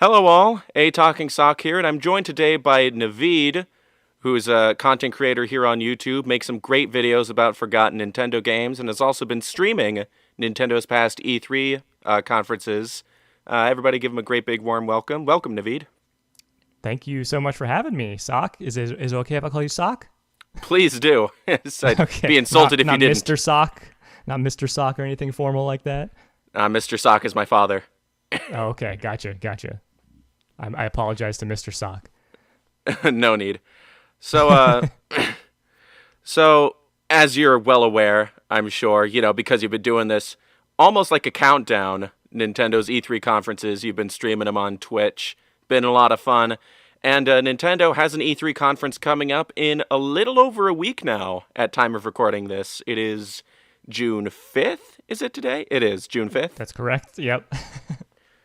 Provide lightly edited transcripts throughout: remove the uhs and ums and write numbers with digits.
Hello all, A Talking Sock here, and I'm joined today by Naveed, who's a content creator here on YouTube, makes some great videos about forgotten Nintendo games, and has also been streaming Nintendo's past E3 conferences. Everybody give him a great big warm welcome. Welcome, Naveed. Thank you so much for having me, Sock. Is it okay if I call you Sock? Please do. I'd Okay. be insulted if you Not didn't. Mr. Sock? Not Mr. Sock or anything formal like that? Mr. Sock is my father. Oh, okay. Gotcha. I apologize to Mr. Sock. No need. So, so as you're well aware, I'm sure, because you've been doing this almost like a countdown, Nintendo's E3 conferences, you've been streaming them on Twitch. Been a lot of fun. And Nintendo has an E3 conference coming up in a little over a week now at time of recording this. It is June 5th, is it today? It is June 5th. That's correct. Yep.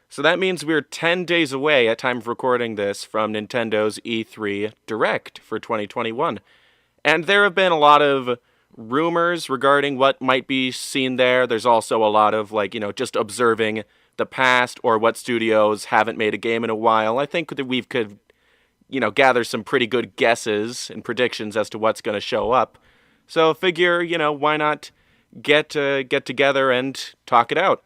So that means we're 10 days away at time of recording this from Nintendo's E3 Direct for 2021. And there have been a lot of rumors regarding what might be seen there. There's also a lot of, just observing the past or what studios haven't made a game in a while. I think that we could, gather some pretty good guesses and predictions as to what's going to show up. So figure, why not get together and talk it out.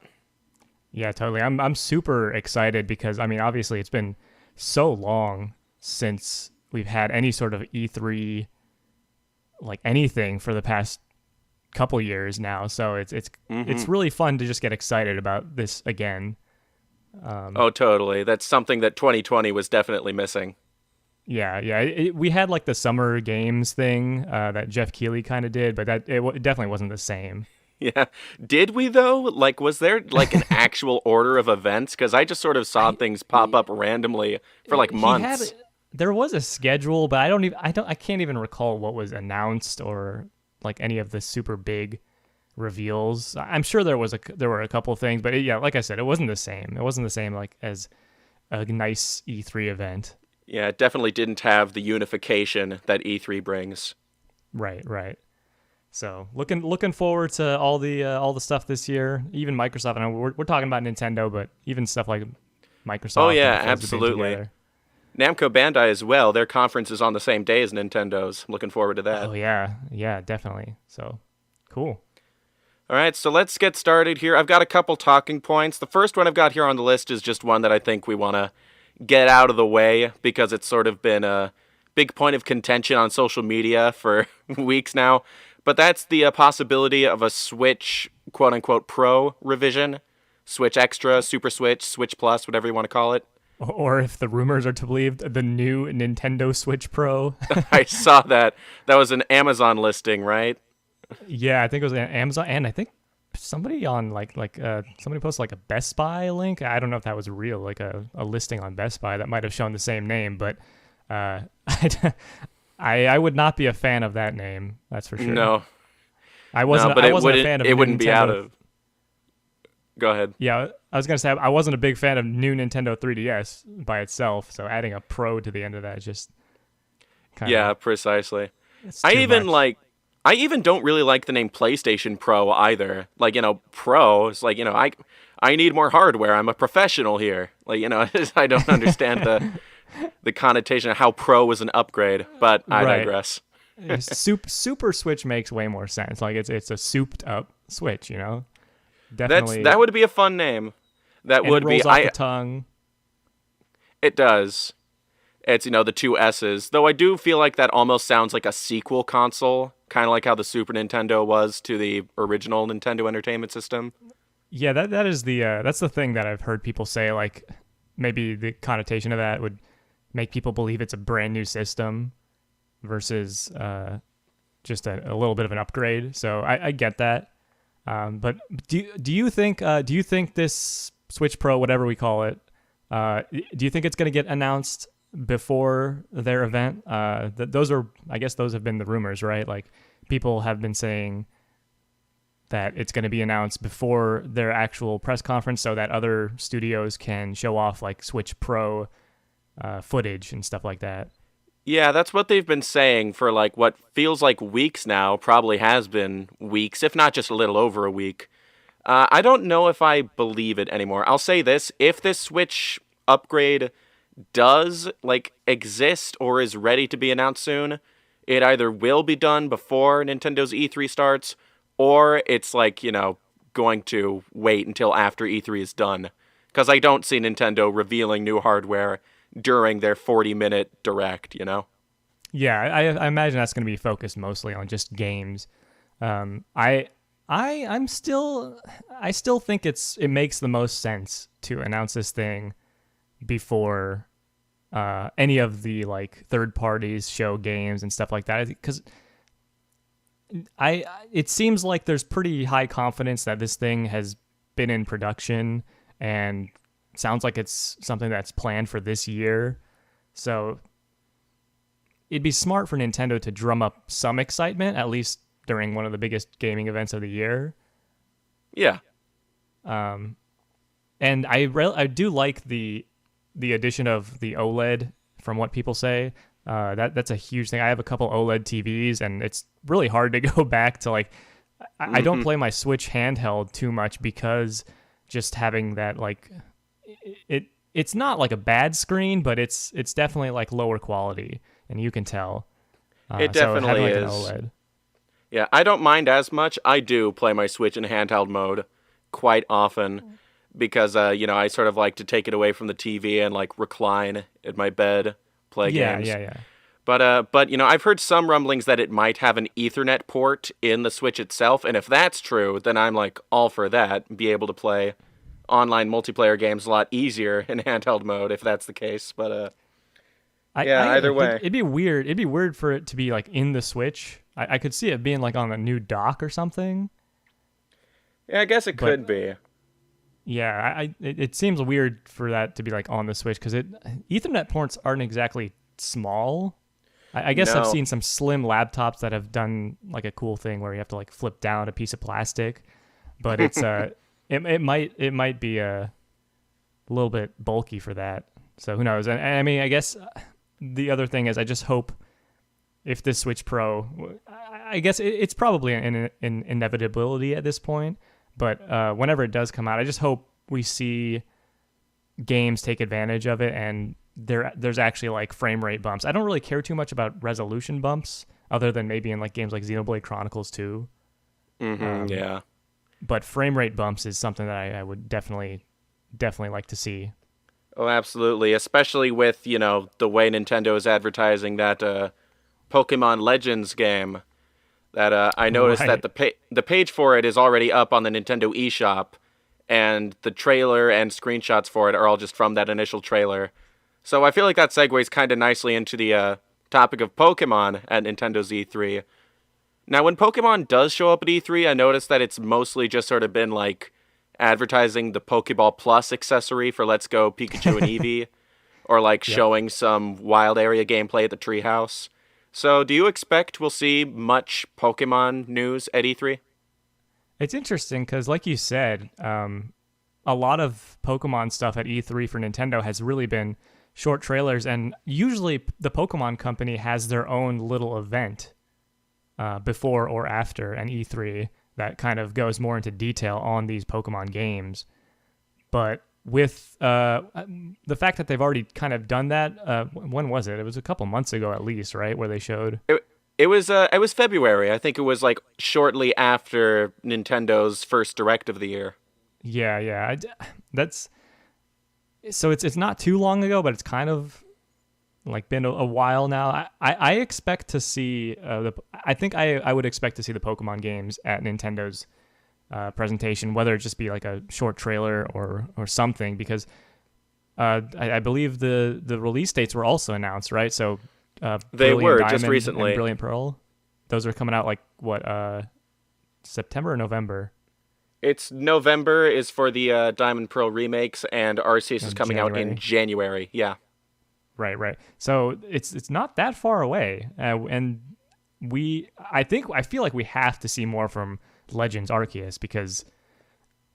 Yeah, totally. I'm super excited because, obviously it's been so long since we've had any sort of E3, like anything for the past couple years now. So it's really fun to just get excited about this again. Oh, totally. That's something that 2020 was definitely missing. Yeah. We had like the summer games thing that Jeff Keighley kind of did, but it definitely wasn't the same. Yeah. Did we, though? Was there, an actual order of events? Because I just sort of saw things pop up randomly for, months. There was a schedule, but I can't even recall what was announced or, any of the super big reveals. I'm sure there were a couple of things, but like I said, it wasn't the same. It wasn't the same, as a nice E3 event. Yeah, it definitely didn't have the unification that E3 brings. Right. So looking forward to all the stuff this year. Even Microsoft. I know we're talking about Nintendo, but even stuff like Microsoft. Oh yeah, absolutely. Namco Bandai as well. Their conference is on the same day as Nintendo's. I'm looking forward to that. Oh yeah, definitely. So cool. All right, so let's get started here. I've got a couple talking points. The first one I've got here on the list is just one that I think we want to get out of the way because it's sort of been a big point of contention on social media for weeks now. But that's the possibility of a Switch, quote-unquote, Pro revision. Switch Extra, Super Switch, Switch Plus, whatever you want to call it. Or if the rumors are to believe, the new Nintendo Switch Pro. I saw that. That was an Amazon listing, right? Yeah, I think it was Amazon, and I think somebody on somebody posted a Best Buy link. I don't know if that was real, a listing on Best Buy that might have shown the same name, but I would not be a fan of that name. That's for sure. No, I wasn't. But I wasn't a fan of. It wouldn't Nintendo. be out of. Go ahead. Yeah, I was gonna say I wasn't a big fan of new Nintendo 3DS by itself. So adding a Pro to the end of that just. Precisely. I even don't really like the name PlayStation Pro either. Pro is I need more hardware. I'm a professional here. I don't understand the connotation of how Pro is an upgrade, but I digress. Super Switch makes way more sense. It's a souped up Switch, Definitely. That would be a fun name. That and would it rolls be. Off the tongue. It does. It's the two S's. Though I do feel like that almost sounds like a sequel console, kind of like how the Super Nintendo was to the original Nintendo Entertainment System. Yeah, that is that's the thing that I've heard people say. Maybe the connotation of that would make people believe it's a brand new system versus just a little bit of an upgrade. So I get that. But do you think this Switch Pro, whatever we call it, do you think it's going to get announced before their event? Those have been the rumors, right? People have been saying that it's going to be announced before their actual press conference so that other studios can show off Switch Pro footage and stuff like that. Yeah, that's what they've been saying for what feels like weeks now, probably has been weeks, if not just a little over a week. I don't know if I believe it anymore. I'll say this, if this Switch upgrade does like exist or is ready to be announced soon, it either will be done before Nintendo's E3 starts, or it's like, going to wait until after E3 is done. Because I don't see Nintendo revealing new hardware during their 40-minute direct, Yeah, I imagine that's going to be focused mostly on just games. I still think it makes the most sense to announce this thing before any of the like third parties show games and stuff like that, because it seems like there's pretty high confidence that this thing has been in production and sounds like it's something that's planned for this year. So it'd be smart for Nintendo to drum up some excitement, at least during one of the biggest gaming events of the year. Yeah. And I do like the addition of the OLED, from what people say. That's a huge thing. I have a couple OLED TVs, and it's really hard to go back to like. I don't play my Switch handheld too much because just having that like it's not like a bad screen, but it's definitely like lower quality, and you can tell. It definitely like is. An OLED. Yeah, I don't mind as much. I do play my Switch in handheld mode quite often because, I sort of like to take it away from the TV and like recline in my bed, play games. Yeah. But I've heard some rumblings that it might have an Ethernet port in the Switch itself, and if that's true, then I'm like all for that. Be able to play online multiplayer games a lot easier in handheld mode if that's the case. But either way, it'd be weird. It'd be weird for it to be like in the Switch. I could see it being like on a new dock or something. Yeah, I guess it could be. Yeah, it seems weird for that to be like on the Switch because Ethernet ports aren't exactly small. I guess No. I've seen some slim laptops that have done like a cool thing where you have to like flip down a piece of plastic, but it's it might be a little bit bulky for that. So who knows? And I mean, I guess the other thing is I just hope if this Switch Pro, I guess it's probably an inevitability at this point, but whenever it does come out, I just hope we see games take advantage of it and there's actually like frame rate bumps. I don't really care too much about resolution bumps other than maybe in like games like Xenoblade Chronicles 2. Yeah. But frame rate bumps is something that I would definitely like to see. Oh, absolutely. Especially with, the way Nintendo is advertising that Pokemon Legends game. That I noticed Right. that the page for it is already up on the Nintendo eShop, and the trailer and screenshots for it are all just from that initial trailer. So I feel like that segues kind of nicely into the topic of Pokemon at Nintendo's E3. Now, when Pokemon does show up at E3, I noticed that it's mostly just sort of been like advertising the Pokeball Plus accessory for Let's Go Pikachu and Eevee, or like showing some wild area gameplay at the Treehouse. So do you expect we'll see much Pokemon news at E3? It's interesting because, like you said, a lot of Pokemon stuff at E3 for Nintendo has really been short trailers, and usually the Pokemon Company has their own little event before or after an E3 that kind of goes more into detail on these Pokemon games. But with the fact that they've already kind of done that, when was it? It was a couple months ago at least, right? Where they showed. It was February. I think it was like shortly after Nintendo's first Direct of the year. Yeah. That's so it's not too long ago, but it's kind of like been a while now. I expect to see I think I would expect to see the Pokemon games at Nintendo's presentation, whether it just be like a short trailer or something, because I believe the release dates were also announced, right? So They Brilliant were Diamond just recently. and Brilliant Pearl, those are coming out like what September or November? It's November is for the Diamond Pearl remakes, and Arceus is coming out in January. Yeah. Right. So it's not that far away, and I feel like we have to see more from Legends Arceus, because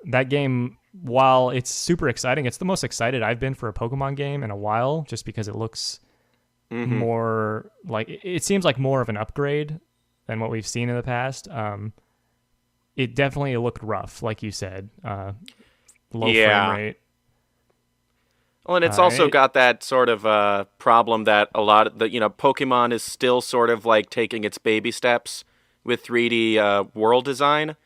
that game, while it's super exciting, it's the most excited I've been for a Pokemon game in a while, just because it looks more like it seems like more of an upgrade than what we've seen in the past. It definitely looked rough, like you said, low frame rate. Well, and it's also It, got that sort of problem that a lot of Pokemon is still sort of like taking its baby steps with 3D world design.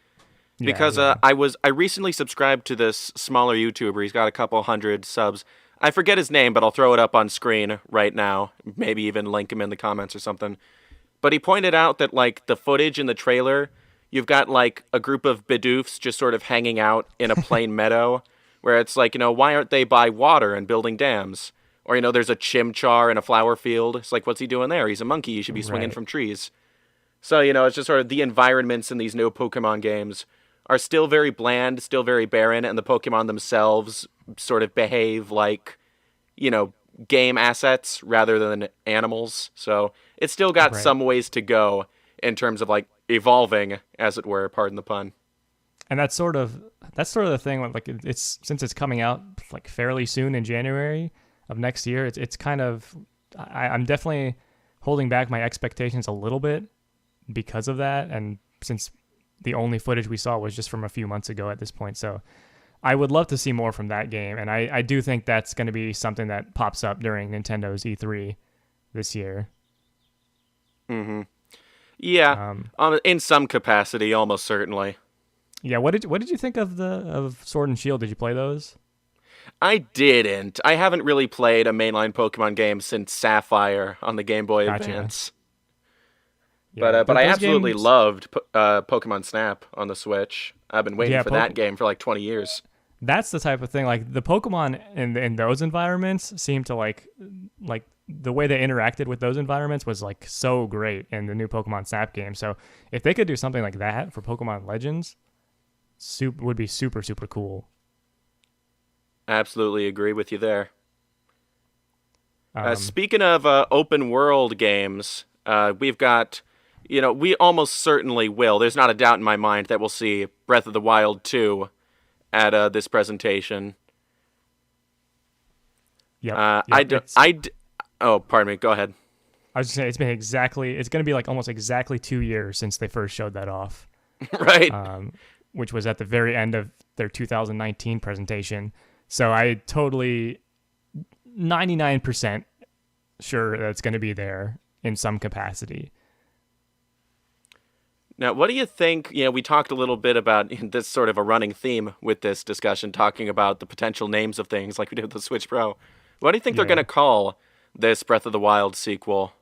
yeah, Because yeah. I recently subscribed to this smaller YouTuber. He's got a couple hundred subs. I forget his name, but I'll throw it up on screen right now. Maybe even link him in the comments or something. But he pointed out that like the footage in the trailer, you've got like a group of Bidoofs just sort of hanging out in a plain meadow, where it's like, why aren't they by water and building dams? Or there's a Chimchar in a flower field. It's like, what's he doing there? He's a monkey. He should be swinging Right. from trees. So it's just sort of the environments in these new Pokemon games are still very bland, still very barren, and the Pokemon themselves sort of behave like, game assets rather than animals. So it's still got Right. some ways to go in terms of like evolving, as it were, pardon the pun. And that's sort of the thing. Like it's since it's coming out like fairly soon in January of next year. It's kind of I'm definitely holding back my expectations a little bit because of that. And since the only footage we saw was just from a few months ago at this point, so I would love to see more from that game. And I do think that's going to be something that pops up during Nintendo's E3 this year. Mm-hmm. Yeah, in some capacity, almost certainly. Yeah, what did you think of Sword and Shield? Did you play those? I didn't. I haven't really played a mainline Pokemon game since Sapphire on the Game Boy Gotcha. Advance. Yeah, But I those absolutely games, loved Pokemon Snap on the Switch. I've been waiting yeah, for that game for like 20 years. that's the type of thing. Like the Pokemon in those environments seem to like the way they interacted with those environments was like so great in the new Pokemon Snap game. So if they could do something like that for Pokemon Legends, would be super super cool. Absolutely agree with you there. Um, Speaking of open world games, we've got, we almost certainly will. There's not a doubt in my mind that we'll see Breath of the Wild 2 at this presentation. yep, I yep. do, oh, pardon me. Go ahead. I was just saying it's going to be like almost exactly 2 years since they first showed that off. Right. Which was at the very end of their 2019 presentation. So I totally 99% sure that's going to be there in some capacity. Now, what do you think? We talked a little bit about this sort of a running theme with this discussion, talking about the potential names of things like we did with the Switch Pro. What do you think they're Yeah. going to call this Breath of the Wild sequel?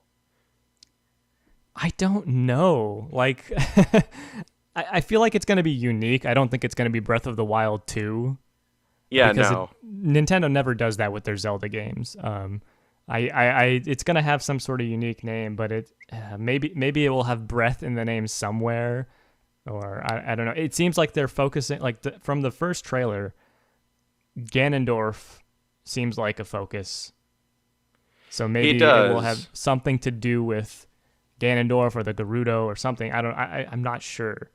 I don't know. Like, I feel like it's going to be unique. I don't think it's going to be Breath of the Wild 2. Yeah, Because no. Nintendo never does that with their Zelda games. It's gonna have some sort of unique name, but maybe it will have breath in the name somewhere, or I don't know. It seems like they're focusing from the first trailer. Ganondorf seems like a focus, so maybe it will have something to do with Ganondorf or the Gerudo or something. I'm not sure.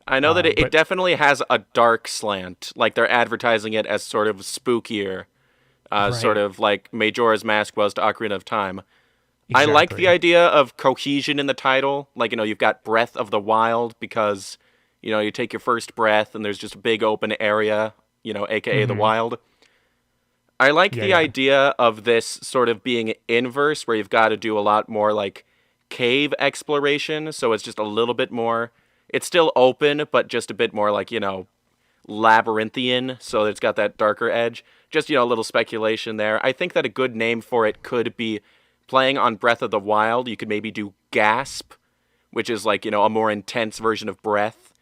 I know that it but- definitely has a dark slant. Like they're advertising it as sort of spookier, sort Right. of like Majora's Mask was to Ocarina of Time. I like the Exactly. idea of cohesion in the title. Like, you've got Breath of the Wild because, you take your first breath and there's just a big open area, aka the wild. I like Yeah, the yeah. idea of this sort of being inverse, where you've got to do a lot more like cave exploration. So it's just a little bit more. It's still open, but just a bit more like, labyrinthian. So it's got that darker edge. Just, a little speculation there. I think that a good name for it could be playing on Breath of the Wild. You could maybe do Gasp, which is like, a more intense version of breath.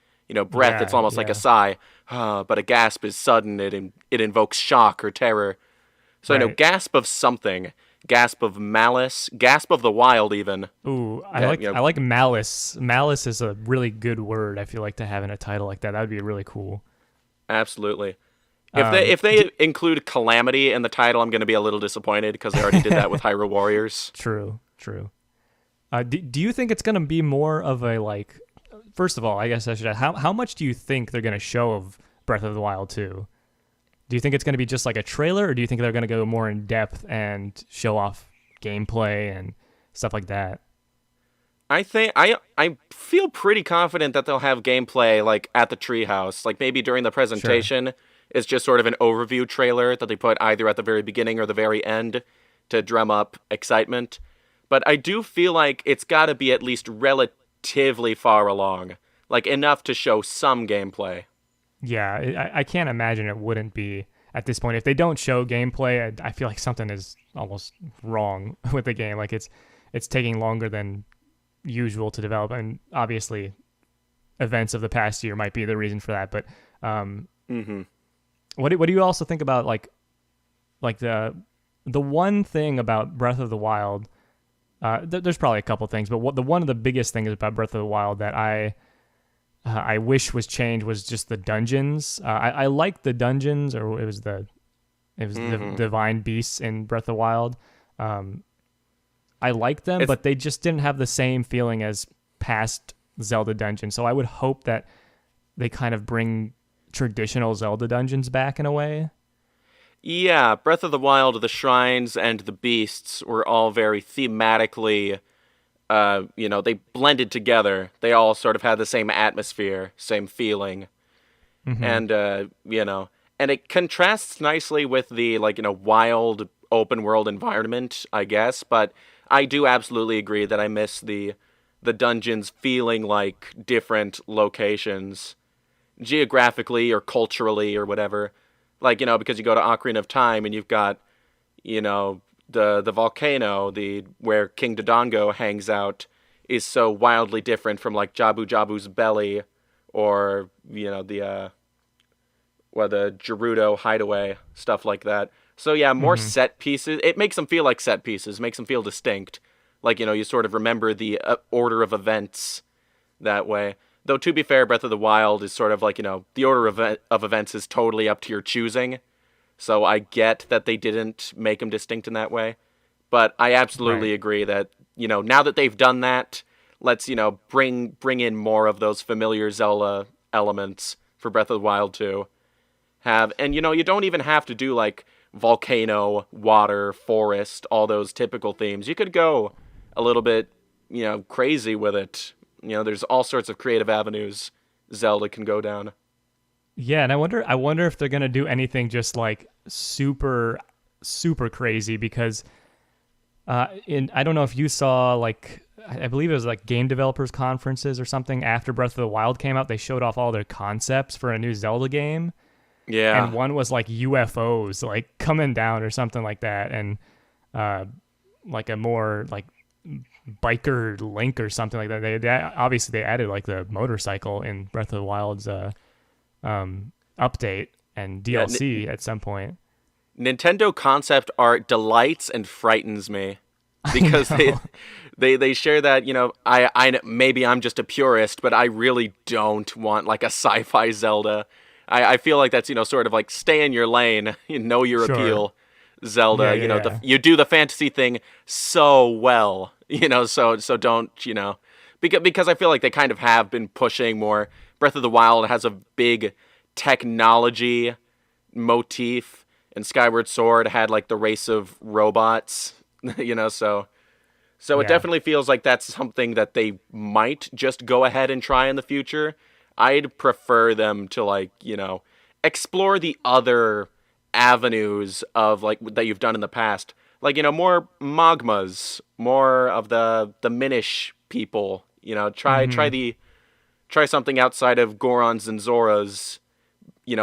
Breath, Yeah, it's almost like yeah. a sigh. But a gasp is sudden. It invokes shock or terror. So, Right. gasp of something. Gasp of malice. Gasp of the wild, even. Ooh, I Yeah, like malice. Malice is a really good word. I feel like to have in a title like that. That would be really cool. Absolutely. If they include Calamity in the title, I'm going to be a little disappointed because they already did that with Hyrule Warriors. True. Do you think it's gonna be more of a like? First of all, I guess I should ask, how much do you think they're gonna show of Breath of the Wild 2? Do you think it's gonna be just like a trailer, or do you think they're gonna go more in depth and show off gameplay and stuff like that? I think I feel pretty confident that they'll have gameplay like at the treehouse, like maybe during the presentation, is just sort of an overview trailer that they put either at the very beginning or the very end to drum up excitement. But I do feel like it's got to be at least relatively far along, like enough to show some gameplay. Yeah, I can't imagine it wouldn't be at this point. If they don't show gameplay, I feel like something is almost wrong with the game. Like it's taking longer than usual to develop, and obviously events of the past year might be the reason for that. But what do you also think about like the one thing about Breath of the Wild? There's probably a couple things, but one of the biggest things about Breath of the Wild that I wish was changed was just the dungeons. I like the dungeons, or it was the divine beasts in Breath of the Wild. I like them, but they just didn't have the same feeling as past Zelda dungeons. So I would hope that they kind of bring traditional Zelda dungeons back in a way. Yeah, Breath of the Wild, the shrines and the beasts were all very thematically, they blended together. They all sort of had the same atmosphere, same feeling. And, and it contrasts nicely with the, wild open world environment, I guess, but I do absolutely agree that I miss the dungeons feeling like different locations, geographically or culturally or whatever. Because you go to Ocarina of Time and you've got, the volcano, where King Dodongo hangs out, is so wildly different from Jabu Jabu's belly, or the Gerudo hideaway, stuff like that. So yeah, more set pieces. It makes them feel like set pieces, makes them feel distinct. You sort of remember the order of events that way. Though, to be fair, Breath of the Wild is sort of the order of events is totally up to your choosing. So I get that they didn't make them distinct in that way. But I absolutely agree that, now that they've done that, let's, bring in more of those familiar Zelda elements for Breath of the Wild to have. And, you don't even have to do, volcano, water, forest, all those typical themes. You could go a little bit, crazy with it. There's all sorts of creative avenues Zelda can go down. Yeah, and I wonder if they're gonna do anything just super, super crazy, because I don't know if you saw I believe it was game developers conferences or something after Breath of the Wild came out. They showed off all their concepts for a new Zelda game. Yeah, and one was UFOs coming down or something like that, and a more biker Link or something like that. They obviously they added the motorcycle in Breath of the Wild's update and DLC at some point. Nintendo concept art delights and frightens me, because they share that, I maybe I'm just a purist, but I really don't want a sci-fi Zelda. I feel like that's sort of stay in your lane, know your appeal Zelda. Yeah. You do the fantasy thing so well, so don't, because I feel like they kind of have been pushing more. Breath of the Wild has a big technology motif, and Skyward Sword had the race of robots, so it definitely feels like that's something that they might just go ahead and try in the future. I'd prefer them to explore the other avenues of that you've done in the past, more magmas, more of the Minish people, try something outside of Gorons and Zoras,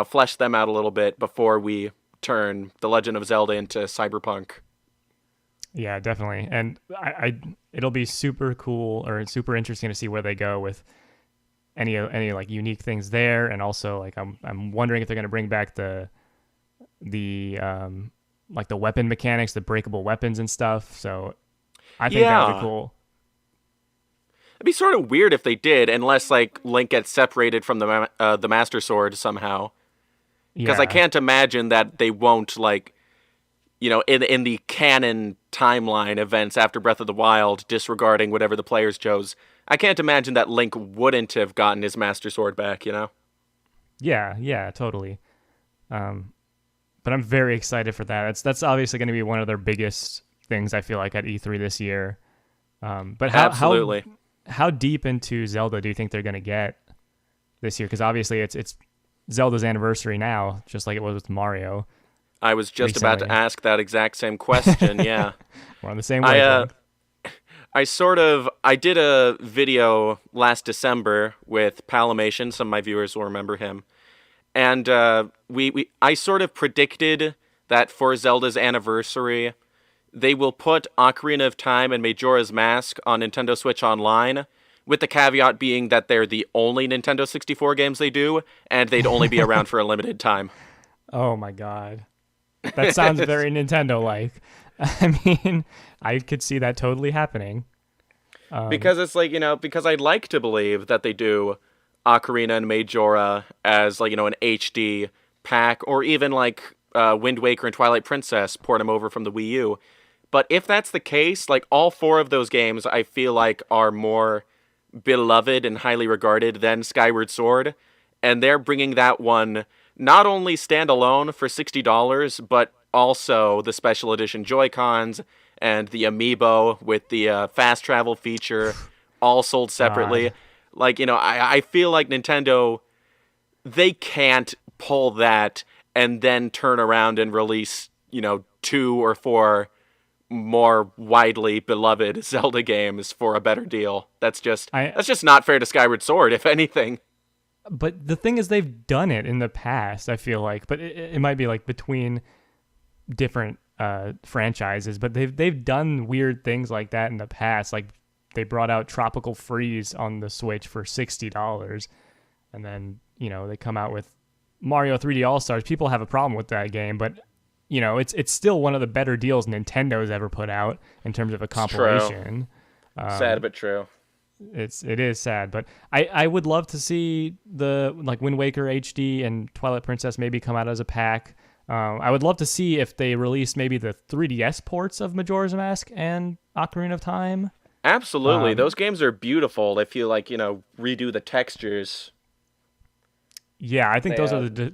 flesh them out a little bit before we turn The Legend of Zelda into Cyberpunk. Yeah, definitely. And it'll be super cool or super interesting to see where they go with any unique things there. And also I'm wondering if they're going to bring back the weapon mechanics, the breakable weapons and stuff. So I think that would be cool. It'd be sort of weird if they did, unless Link gets separated from the Master Sword somehow. Because I can't imagine that they won't in the canon timeline events after Breath of the Wild, disregarding whatever the players chose. I can't imagine that Link wouldn't have gotten his Master Sword back. Yeah, totally. But I'm very excited for that. That's obviously going to be one of their biggest things, I feel like, at E3 this year. But absolutely. How deep into Zelda do you think they're going to get this year? Because obviously it's Zelda's anniversary now, just like it was with Mario. I was just about to Recently. ask that exact same question. Yeah. We're on the same I wavelength. I did a video last December with Palamation. Some of my viewers will remember him. And I sort of predicted that for Zelda's anniversary, they will put Ocarina of Time and Majora's Mask on Nintendo Switch Online, with the caveat being that they're the only Nintendo 64 games they do, and they'd only be around for a limited time. Oh my god. That sounds very Nintendo-like. I mean, I could see that totally happening. Because it's like, because I'd like to believe that they do Ocarina and Majora as, like, an HD pack, or even like Wind Waker and Twilight Princess, port them over from the Wii U. But if that's the case, like, all four of those games I feel like are more beloved and highly regarded than Skyward Sword, and they're bringing that one not only standalone for $60, but also the special edition Joy-Cons and the Amiibo with the fast travel feature, all sold separately. God. Like, I feel like Nintendo, they can't pull that and then turn around and release, 2 or 4 more widely beloved Zelda games for a better deal. That's just not fair to Skyward Sword, if anything. But the thing is, they've done it in the past, I feel like. But it might be like between different franchises. But they've done weird things like that in the past. Like they brought out Tropical Freeze on the Switch for $60, and then they come out with Mario 3D All Stars. People have a problem with that game, but it's still one of the better deals Nintendo's ever put out in terms of a compilation. Sad but true. It is sad, but I would love to see the like Wind Waker HD and Twilight Princess maybe come out as a pack. I would love to see if they release maybe the 3DS ports of Majora's Mask and Ocarina of Time. Absolutely. Those games are beautiful if you like, redo the textures. Yeah, I think those are the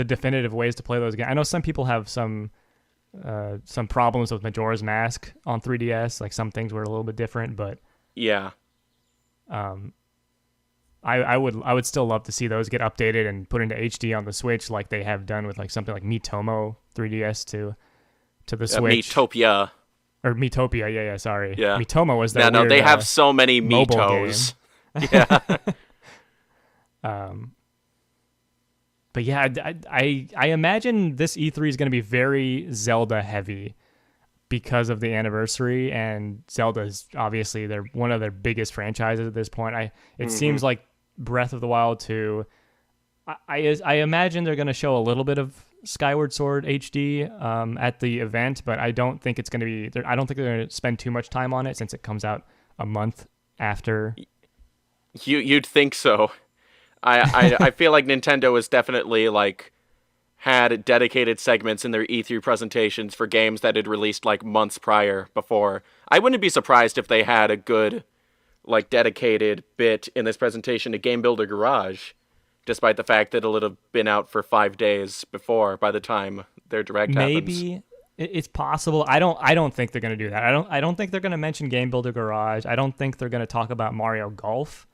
definitive ways to play those games. I know some people have some problems with Majora's Mask on 3DS. Like some things were a little bit different, but yeah, I would still love to see those get updated and put into HD on the Switch, like they have done with like something like Miitomo 3DS to the Switch. Miitopia. Or Miitopia, yeah, sorry. Yeah. Miitomo was that weird, they have so many mobile Miitos. Yeah. But yeah, I imagine this E3 is going to be very Zelda heavy because of the anniversary, and Zelda's obviously they're one of their biggest franchises at this point. It seems like Breath of the Wild 2. I imagine they're going to show a little bit of Skyward Sword HD at the event, but I don't think it's going to be. I don't think they're going to spend too much time on it since it comes out a month after. You'd think so. I feel like Nintendo has definitely like had dedicated segments in their E3 presentations for games that had released like months prior before. I wouldn't be surprised if they had a good like dedicated bit in this presentation to Game Builder Garage, despite the fact that it'll have been out for 5 days before by the time their direct happens. Maybe it's possible. I don't think they're going to do that. I don't think they're going to mention Game Builder Garage. I don't think they're going to talk about Mario Golf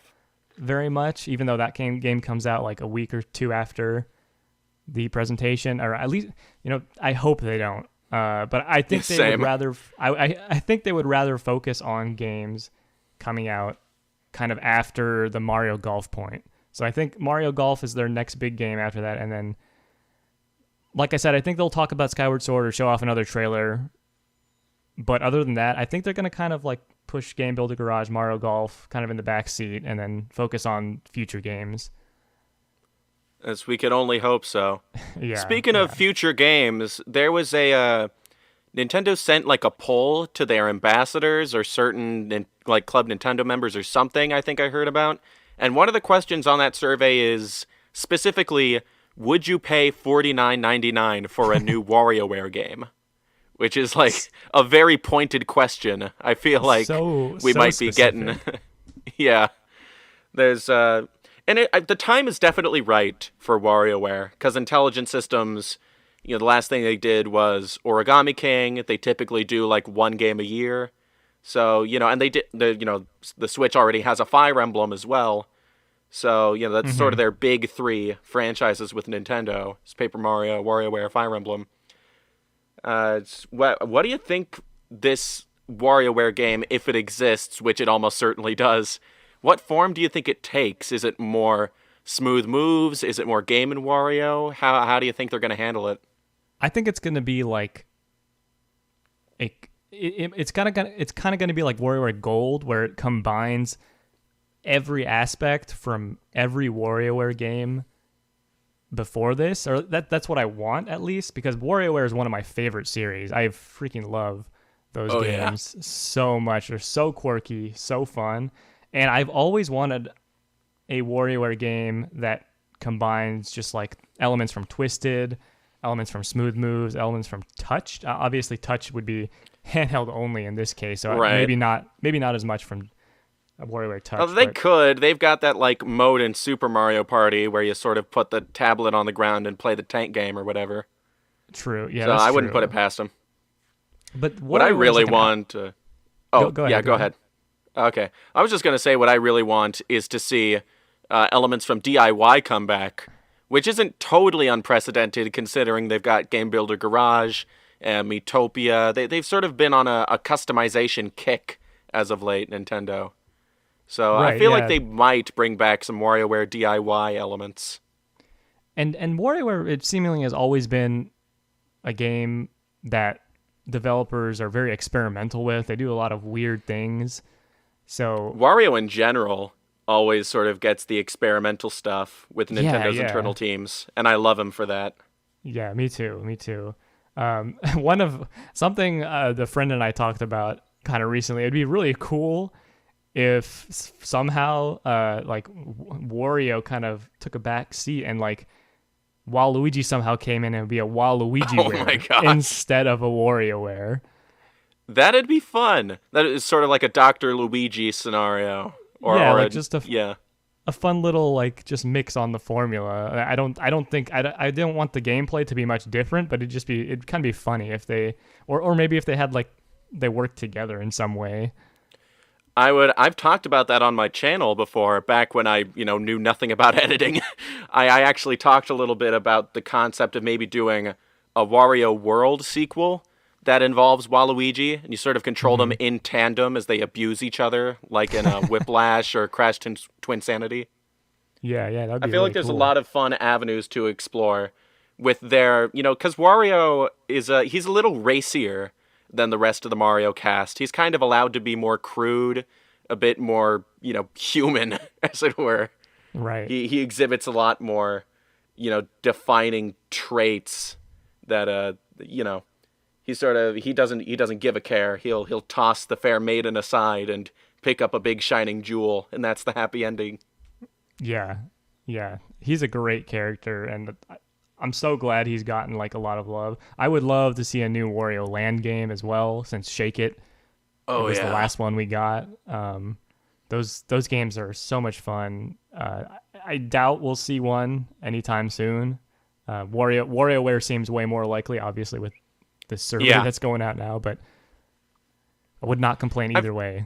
very much, even though that game comes out like a week or two after the presentation, or at least I hope they don't. But I think they would rather. I think they would rather focus on games coming out kind of after the Mario Golf point. So I think Mario Golf is their next big game after that, and then, like I said, I think they'll talk about Skyward Sword or show off another trailer. But other than that, I think they're going to kind of like push Game Builder Garage, Mario Golf kind of in the back seat, and then focus on future games. As we can only hope so. Yeah. Speaking of future games, there was a Nintendo sent like a poll to their ambassadors or certain like Club Nintendo members or something, I think I heard about. And one of the questions on that survey is specifically, would you pay $49.99 for a new WarioWare game? Which is like a very pointed question. I feel like we might be getting. Yeah. There's and the time is definitely right for WarioWare, because Intelligent Systems, the last thing they did was Origami King. They typically do like one game a year. So, and they did the Switch already has a Fire Emblem as well. So, that's sort of their big three franchises with Nintendo. It's Paper Mario, WarioWare, Fire Emblem. What do you think this WarioWare game, if it exists, which it almost certainly does, what form do you think it takes? Is it more smooth moves? Is it more Game & Wario? How do you think they're going to handle it? I think it's going to be like it's kind of going to be like WarioWare Gold, where it combines every aspect from every WarioWare game before this, or that's what I want, at least, because WarioWare is one of my favorite series. I freaking love those games so much. They're so quirky, so fun, and I've always wanted a WarioWare game that combines just like elements from Twisted, elements from Smooth Moves, elements from Touch. Obviously, Touch would be handheld only in this case, so maybe not as much from WarioWare Touch. Oh, they could. They've got that like mode in Super Mario Party where you sort of put the tablet on the ground and play the tank game or whatever. True. Yeah. So I wouldn't put it past them. But what I really want. Go ahead. Okay. I was just gonna say what I really want is to see elements from DIY come back, which isn't totally unprecedented considering they've got Game Builder Garage and Miitopia. They've sort of been on a customization kick as of late, Nintendo. So I feel like they might bring back some WarioWare DIY elements. And WarioWare, it seemingly has always been a game that developers are very experimental with. They do a lot of weird things. So Wario in general always sort of gets the experimental stuff with Nintendo's internal teams, and I love him for that. Yeah, me too. One of something the friend and I talked about kind of recently, it'd be really cool if somehow like Wario kind of took a back seat and like Waluigi somehow came in and it would be a Waluigi instead of a WarioWare. That'd be fun. That is sort of like a Dr. Luigi scenario. A fun little like just mix on the formula. I don't want the gameplay to be much different, but it'd kind of be funny if they or maybe if they had like they worked together in some way. I've talked about that on my channel before, back when I, knew nothing about editing. I actually talked a little bit about the concept of maybe doing a Wario World sequel that involves Waluigi, and you sort of control them in tandem as they abuse each other, like in Whiplash or Crash Twinsanity. Yeah, that'd be I feel like there's a lot of fun avenues to explore with their, because Wario he's a little racier than the rest of the Mario cast. He's kind of allowed to be more crude, a bit more, human, as it were. Right. He exhibits a lot more, defining traits that, he doesn't give a care. He'll toss the fair maiden aside and pick up a big shining jewel, and that's the happy ending. Yeah. He's a great character, and I'm so glad he's gotten like a lot of love. I would love to see a new Wario Land game as well, since Shake It was the last one we got. Those games are so much fun. I doubt we'll see one anytime soon. WarioWare seems way more likely, obviously, with the survey that's going out now, but I would not complain either way.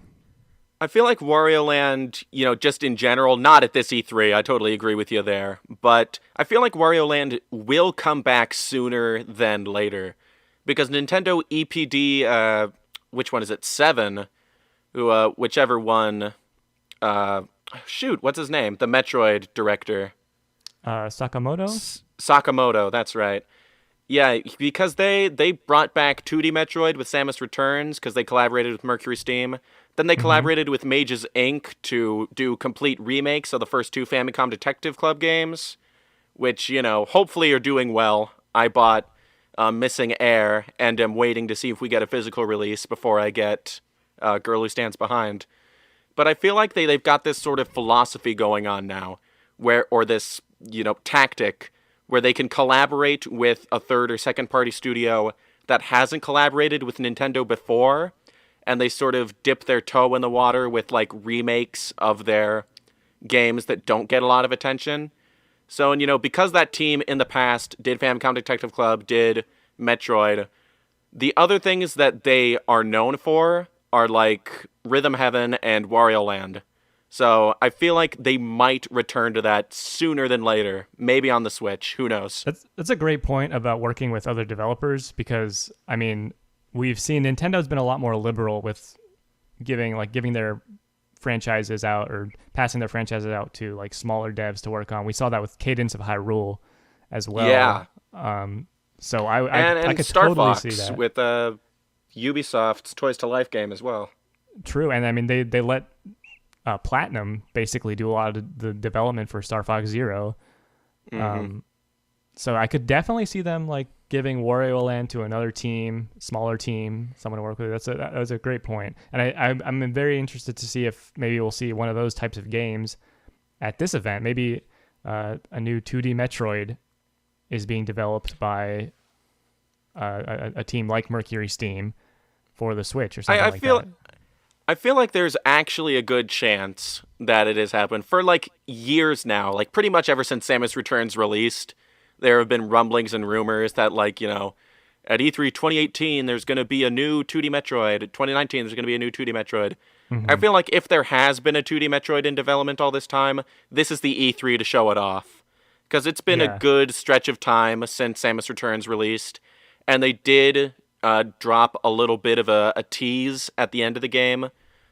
I feel like Wario Land, just in general, not at this E3, I totally agree with you there, but I feel like Wario Land will come back sooner than later, because Nintendo EPD, which one is it, 7, whichever one, what's his name? The Metroid director. Sakamoto? Sakamoto, that's right. Yeah, because they brought back 2D Metroid with Samus Returns, because they collaborated with Mercury Steam. Then they collaborated with Mages Inc. to do complete remakes of the first 2 Famicom Detective Club games, which, hopefully are doing well. I bought Missing Air and am waiting to see if we get a physical release before I get Girl Who Stands Behind. But I feel like they've got this sort of philosophy going on now, or this, tactic, where they can collaborate with a third or second party studio that hasn't collaborated with Nintendo before, and they sort of dip their toe in the water with like remakes of their games that don't get a lot of attention. So, and because that team in the past did Famicom Detective Club, did Metroid, the other things that they are known for are like Rhythm Heaven and Wario Land. So I feel like they might return to that sooner than later, maybe on the Switch. Who knows? That's a great point about working with other developers because I mean we've seen Nintendo's been a lot more liberal with giving their franchises out or passing their franchises out to like smaller devs to work on. We saw that with Cadence of Hyrule as well. Yeah. So I could Star totally Fox see that with Ubisoft's Toys to Life game as well. True, and I mean they let Platinum basically do a lot of the development for Star Fox Zero. So I could definitely see them like giving Wario Land to another team, smaller team, someone to work with. That was a great point, and I'm very interested to see if maybe we'll see one of those types of games at this event. Maybe a new 2D Metroid is being developed by a team like Mercury Steam for the Switch or something like that. I feel like there's actually a good chance that it has happened for like years now. Like pretty much ever since Samus Returns released, there have been rumblings and rumors that like, you know, at E3 2018 there's going to be a new 2D Metroid. 2019 there's going to be a new 2D Metroid. I feel like if there has been a 2D Metroid in development all this time, this is the E3 to show it off. Because it's been a good stretch of time since Samus Returns released, and they did drop a little bit of a tease at the end of the game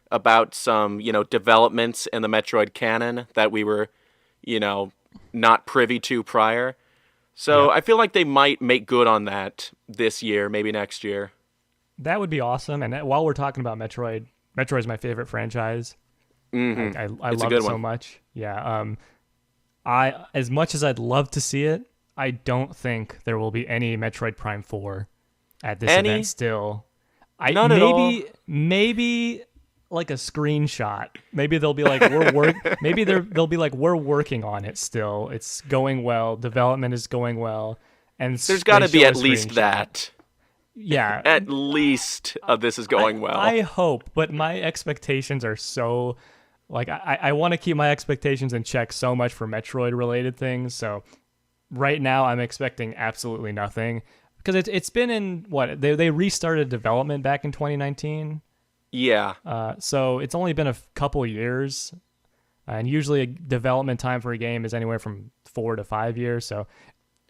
about some, you know, developments in the Metroid canon that we were, you know, not privy to prior. So I feel like they might make good on that this year, maybe next year. That would be awesome. And while we're talking about Metroid, Metroid's my favorite franchise. I love it so much. Yeah. I as much as I'd love to see it, I don't think there will be any Metroid Prime 4 at this event still. None at all. Maybe like a screenshot. Maybe they'll be like they'll be like we're working on it still. It's going well. Development is going well. And there's got to be at least that. Yeah. At least this is going well. I hope, but my expectations are so like I want to keep my expectations in check so much for Metroid related things. So right now I'm expecting absolutely nothing because it's been in what they restarted development back in 2019. Yeah. So it's only been a couple years, and usually a development time for a game is anywhere from 4 to 5 years. So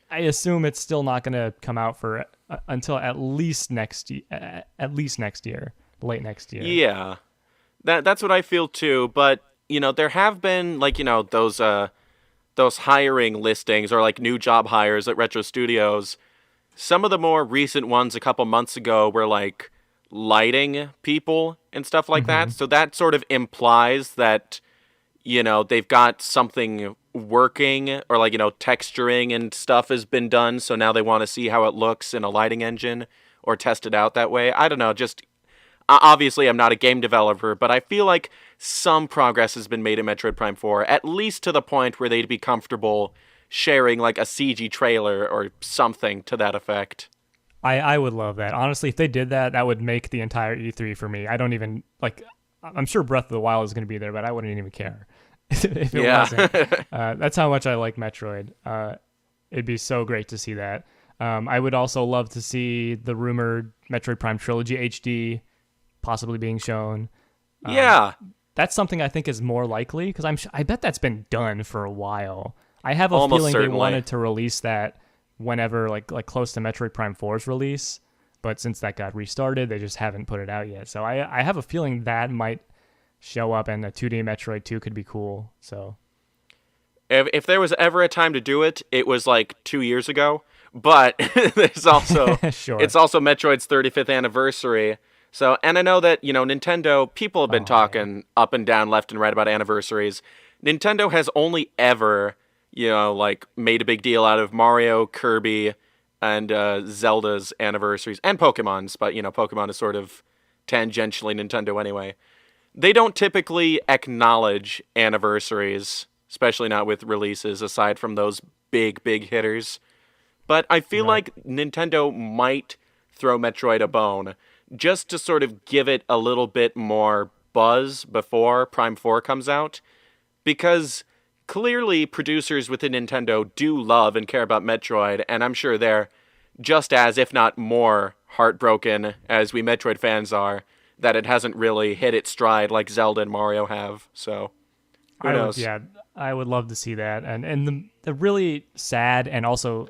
I assume it's still not going to come out for until at least next year, late next year. Yeah. That's what I feel too, but you know, there have been like, you know, those hiring listings or like new job hires at Retro Studios. Some of the more recent ones a couple months ago were like lighting people and stuff like that. So that sort of implies that, you know, they've got something working or like, you know, texturing and stuff has been done. So now they want to see how it looks in a lighting engine or test it out that way. I don't know, just obviously, I'm not a game developer, but I feel like some progress has been made in Metroid Prime 4, at least to the point where they'd be comfortable sharing like a CG trailer or something to that effect. I would love that. Honestly, if they did that, that would make the entire E3 for me. I don't even, like, I'm sure Breath of the Wild is going to be there, but I wouldn't even care if it wasn't. That's how much I like Metroid. It'd be so great to see that. I would also love to see the rumored Metroid Prime Trilogy HD possibly being shown. That's something I think is more likely because I bet that's been done for a while. I have a Almost feeling certainly. they wanted to release that whenever like close to Metroid Prime 4's release, but since that got restarted, they just haven't put it out yet. So I have a feeling that might show up, and a 2D Metroid 2 could be cool. So if there was ever a time to do it, it was like 2 years ago. But there's also Sure. It's also Metroid's 35th anniversary. So, and I know that, you know, Nintendo, people have been talking up and down, left and right about anniversaries. Nintendo has only ever, you know, like made a big deal out of Mario, Kirby, and Zelda's anniversaries, and Pokemon's, but, you know, Pokemon is sort of tangentially Nintendo anyway. They don't typically acknowledge anniversaries, especially not with releases, aside from those big hitters. But I feel like Nintendo might throw Metroid a bone, just to sort of give it a little bit more buzz before Prime 4 comes out. Because clearly producers within Nintendo do love and care about Metroid, and I'm sure they're just as, if not more, heartbroken as we Metroid fans are, that it hasn't really hit its stride like Zelda and Mario have, so... Who knows? Yeah, I would love to see that. And the really sad and also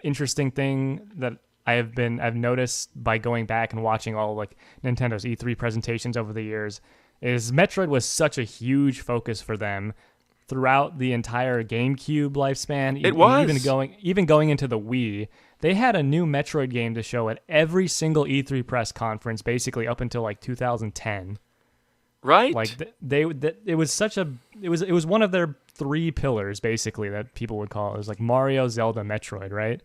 interesting thing that I've noticed by going back and watching all like Nintendo's E3 presentations over the years is Metroid was such a huge focus for them throughout the entire GameCube lifespan. It was even going into the Wii. They had a new Metroid game to show at every single E3 press conference, basically up until like 2010. Right? Like it was one of their three pillars basically that people would call it. It was like Mario, Zelda, Metroid, right?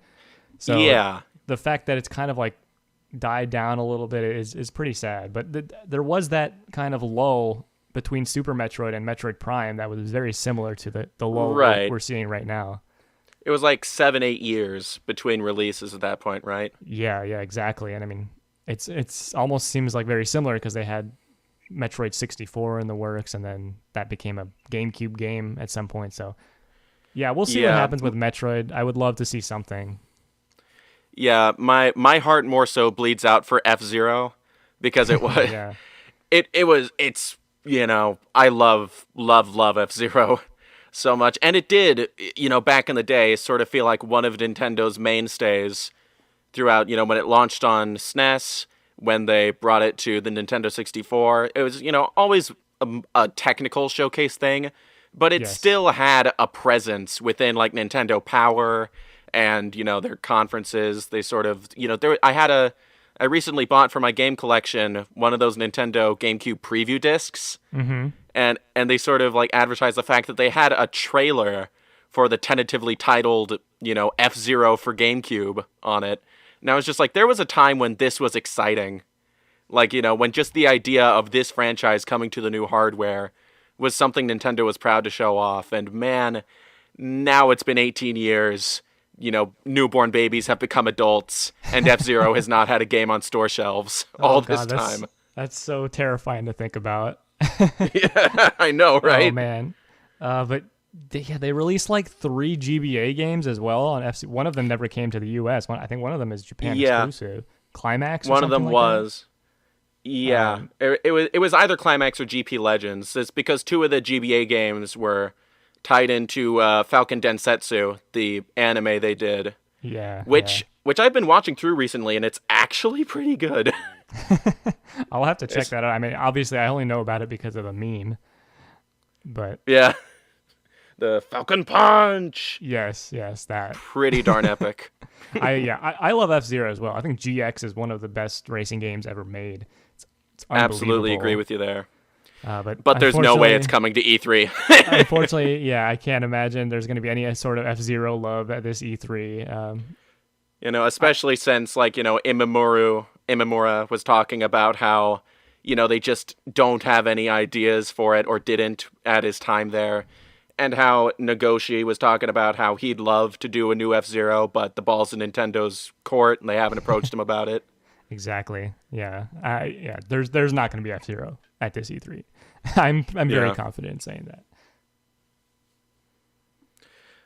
So yeah. The fact that it's kind of like died down a little bit is pretty sad. But there was that kind of lull between Super Metroid and Metroid Prime that was very similar to the lull we're seeing right now. It was like 7-8 years between releases at that point, right? Yeah, exactly. And I mean, it's almost seems like very similar because they had Metroid 64 in the works, and then that became a GameCube game at some point. So yeah, we'll see what happens with Metroid. I would love to see something. Yeah, my heart more so bleeds out for F-Zero because it was it's I love F-Zero so much, and it did back in the day sort of feel like one of Nintendo's mainstays throughout when it launched on SNES, when they brought it to the Nintendo 64. It was always a technical showcase thing, but it still had a presence within like Nintendo Power and their conferences. They sort of I recently bought for my game collection one of those Nintendo GameCube preview discs, and they sort of like advertised the fact that they had a trailer for the tentatively titled F-Zero for GameCube on it. And I was just like, there was a time when this was exciting, like when just the idea of this franchise coming to the new hardware was something Nintendo was proud to show off. And man, now it's been 18 years. Newborn babies have become adults, and F-Zero has not had a game on store shelves this time. That's so terrifying to think about. Yeah, I know, right? Oh, man. But they released like 3 GBA games as well on FC. One of them never came to the US. I think one of them is Japan exclusive. Climax or one of them like was. That? Yeah. It was either Climax or GP Legends. It's because 2 of the GBA games were tied into Falcon Densetsu, the anime they did. Yeah. Which I've been watching through recently, and it's actually pretty good. I'll have to check that out. I mean, obviously, I only know about it because of a meme. But yeah, the Falcon Punch. Yes, that pretty darn epic. I love F-Zero as well. I think GX is one of the best racing games ever made. It's absolutely agree with you there. But there's no way it's coming to E3. Unfortunately, I can't imagine there's going to be any sort of F-Zero love at this E3. Especially since Imamura was talking about how they just don't have any ideas for it or didn't at his time there, and how Nagoshi was talking about how he'd love to do a new F-Zero, but the ball's in Nintendo's court and they haven't approached him about it. Exactly. Yeah. There's not going to be F-Zero at this E3. I'm very confident in saying that.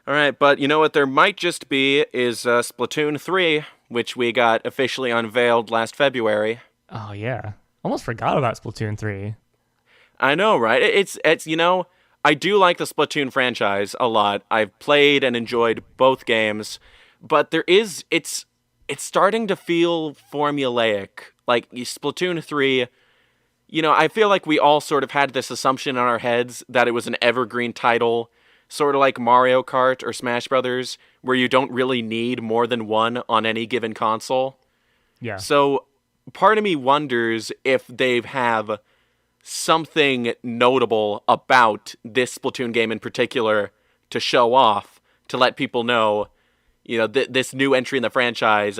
All right, but what there might just be is Splatoon 3, which we got officially unveiled last February. Oh yeah, almost forgot about Splatoon 3. I know, right? It's I do like the Splatoon franchise a lot. I've played and enjoyed both games, but it's starting to feel formulaic. Like Splatoon 3, I feel like we all sort of had this assumption in our heads that it was an evergreen title, sort of like Mario Kart or Smash Brothers, where you don't really need more than one on any given console. Yeah. So part of me wonders if they have something notable about this Splatoon game in particular to show off, to let people know, this new entry in the franchise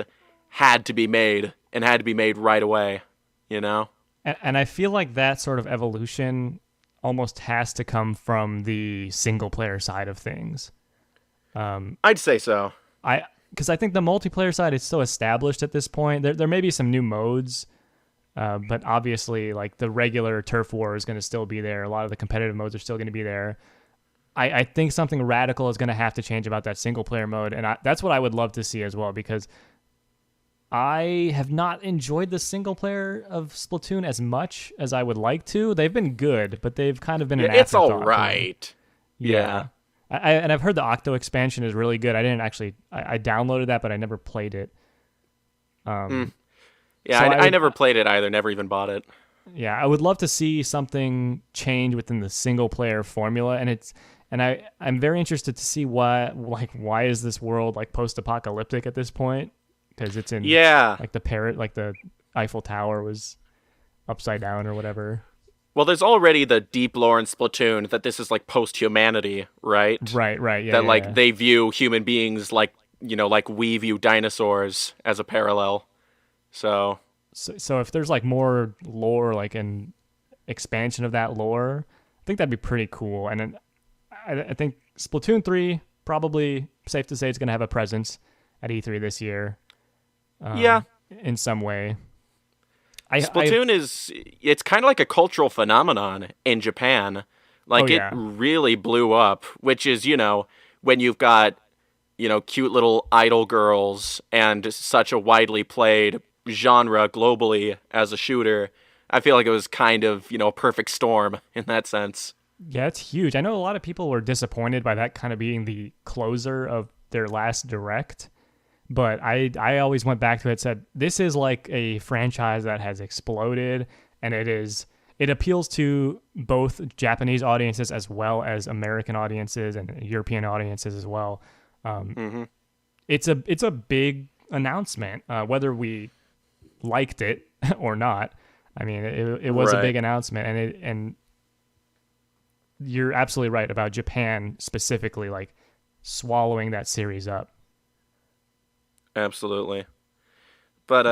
had to be made, and had to be made right away, And I feel like that sort of evolution almost has to come from the single player side of things. I'd say so. Because I think the multiplayer side is so established at this point. There may be some new modes, but obviously, like the regular turf war is going to still be there. A lot of the competitive modes are still going to be there. I think something radical is going to have to change about that single player mode, and that's what I would love to see as well. Because I have not enjoyed the single player of Splatoon as much as I would like to. They've been good, but they've kind of been an It's afterthought all for me. right. Yeah. And I've heard the Octo expansion is really good. I didn't actually, I downloaded that, but I never played it. Yeah, So I never played it either. Never even bought it. Yeah, I would love to see something change within the single player formula, and I'm very interested to see why is this world like post apocalyptic at this point? Because it's in like the Eiffel Tower was upside down or whatever. Well, there's already the deep lore in Splatoon that this is like post-humanity, right? Right, yeah. That yeah. they view human beings like like we view dinosaurs as a parallel. So if there's like more lore, like an expansion of that lore, I think that'd be pretty cool. And then I think Splatoon 3 probably safe to say it's gonna have a presence at E3 this year. In some way. Splatoon it's kind of like a cultural phenomenon in Japan. Like it really blew up, which is, when you've got, cute little idol girls and such a widely played genre globally as a shooter. I feel like it was kind of, a perfect storm in that sense. Yeah, it's huge. I know a lot of people were disappointed by that kind of being the closer of their last direct. But I always went back to it and said, this is like a franchise that has exploded, and it appeals to both Japanese audiences as well as American audiences and European audiences as well. It's a big announcement, whether we liked it or not. I mean, it was a big announcement, and you're absolutely right about Japan specifically, like swallowing that series up. Absolutely. But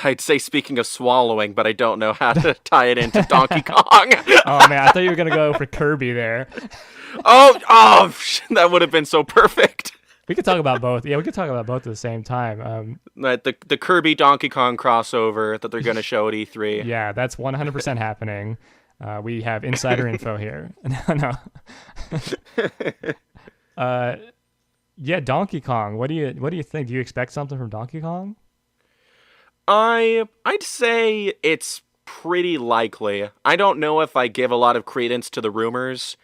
I'd say speaking of swallowing, but I don't know how to tie it into Donkey Kong. Oh man, I thought you were going to go for Kirby there. That would have been so perfect. We could talk about both. Yeah, we could talk about both at the same time. The Kirby Donkey Kong crossover that they're going to show at E3. Yeah, that's 100% happening. We have insider info here. No. Yeah, Donkey Kong. What do you think? Do you expect something from Donkey Kong? I'd say it's pretty likely. I don't know if I give a lot of credence to the rumors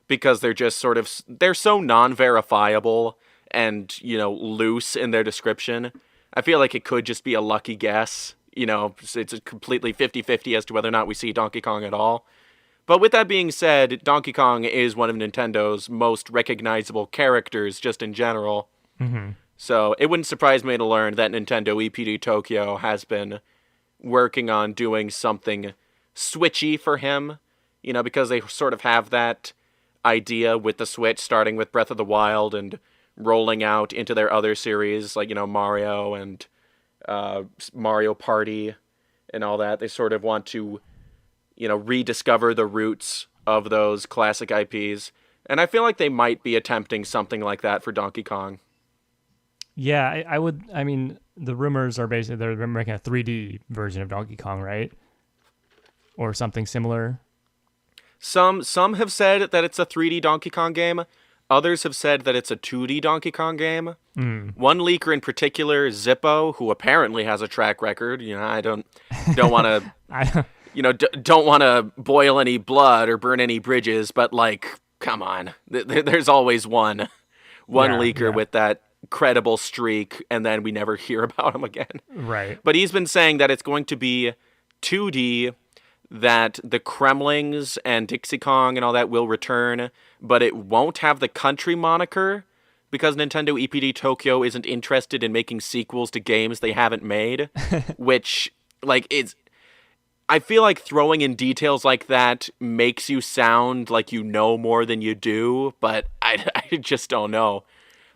because they're just they're so non-verifiable and, loose in their description. I feel like it could just be a lucky guess. It's a completely 50-50 as to whether or not we see Donkey Kong at all. But with that being said, Donkey Kong is one of Nintendo's most recognizable characters just in general. Mm-hmm. So it wouldn't surprise me to learn that Nintendo EPD Tokyo has been working on doing something switchy for him, because they sort of have that idea with the Switch, starting with Breath of the Wild and rolling out into their other series, like, Mario and Mario Party and all that. They sort of want to rediscover the roots of those classic IPs. And I feel like they might be attempting something like that for Donkey Kong. Yeah, I mean, the rumors are basically they're making a 3D version of Donkey Kong, right? Or something similar. Some have said that it's a 3D Donkey Kong game. Others have said that it's a 2D Donkey Kong game. One leaker in particular, Zippo, who apparently has a track record. I don't want to... don't want to boil any blood or burn any bridges, but come on. There's always one leaker with that credible streak, and then we never hear about him again. Right. But he's been saying that it's going to be 2D, that the Kremlings and Dixie Kong and all that will return, but it won't have the country moniker because Nintendo EPD Tokyo isn't interested in making sequels to games they haven't made, which, I feel like throwing in details like that makes you sound like you know more than you do, but I just don't know.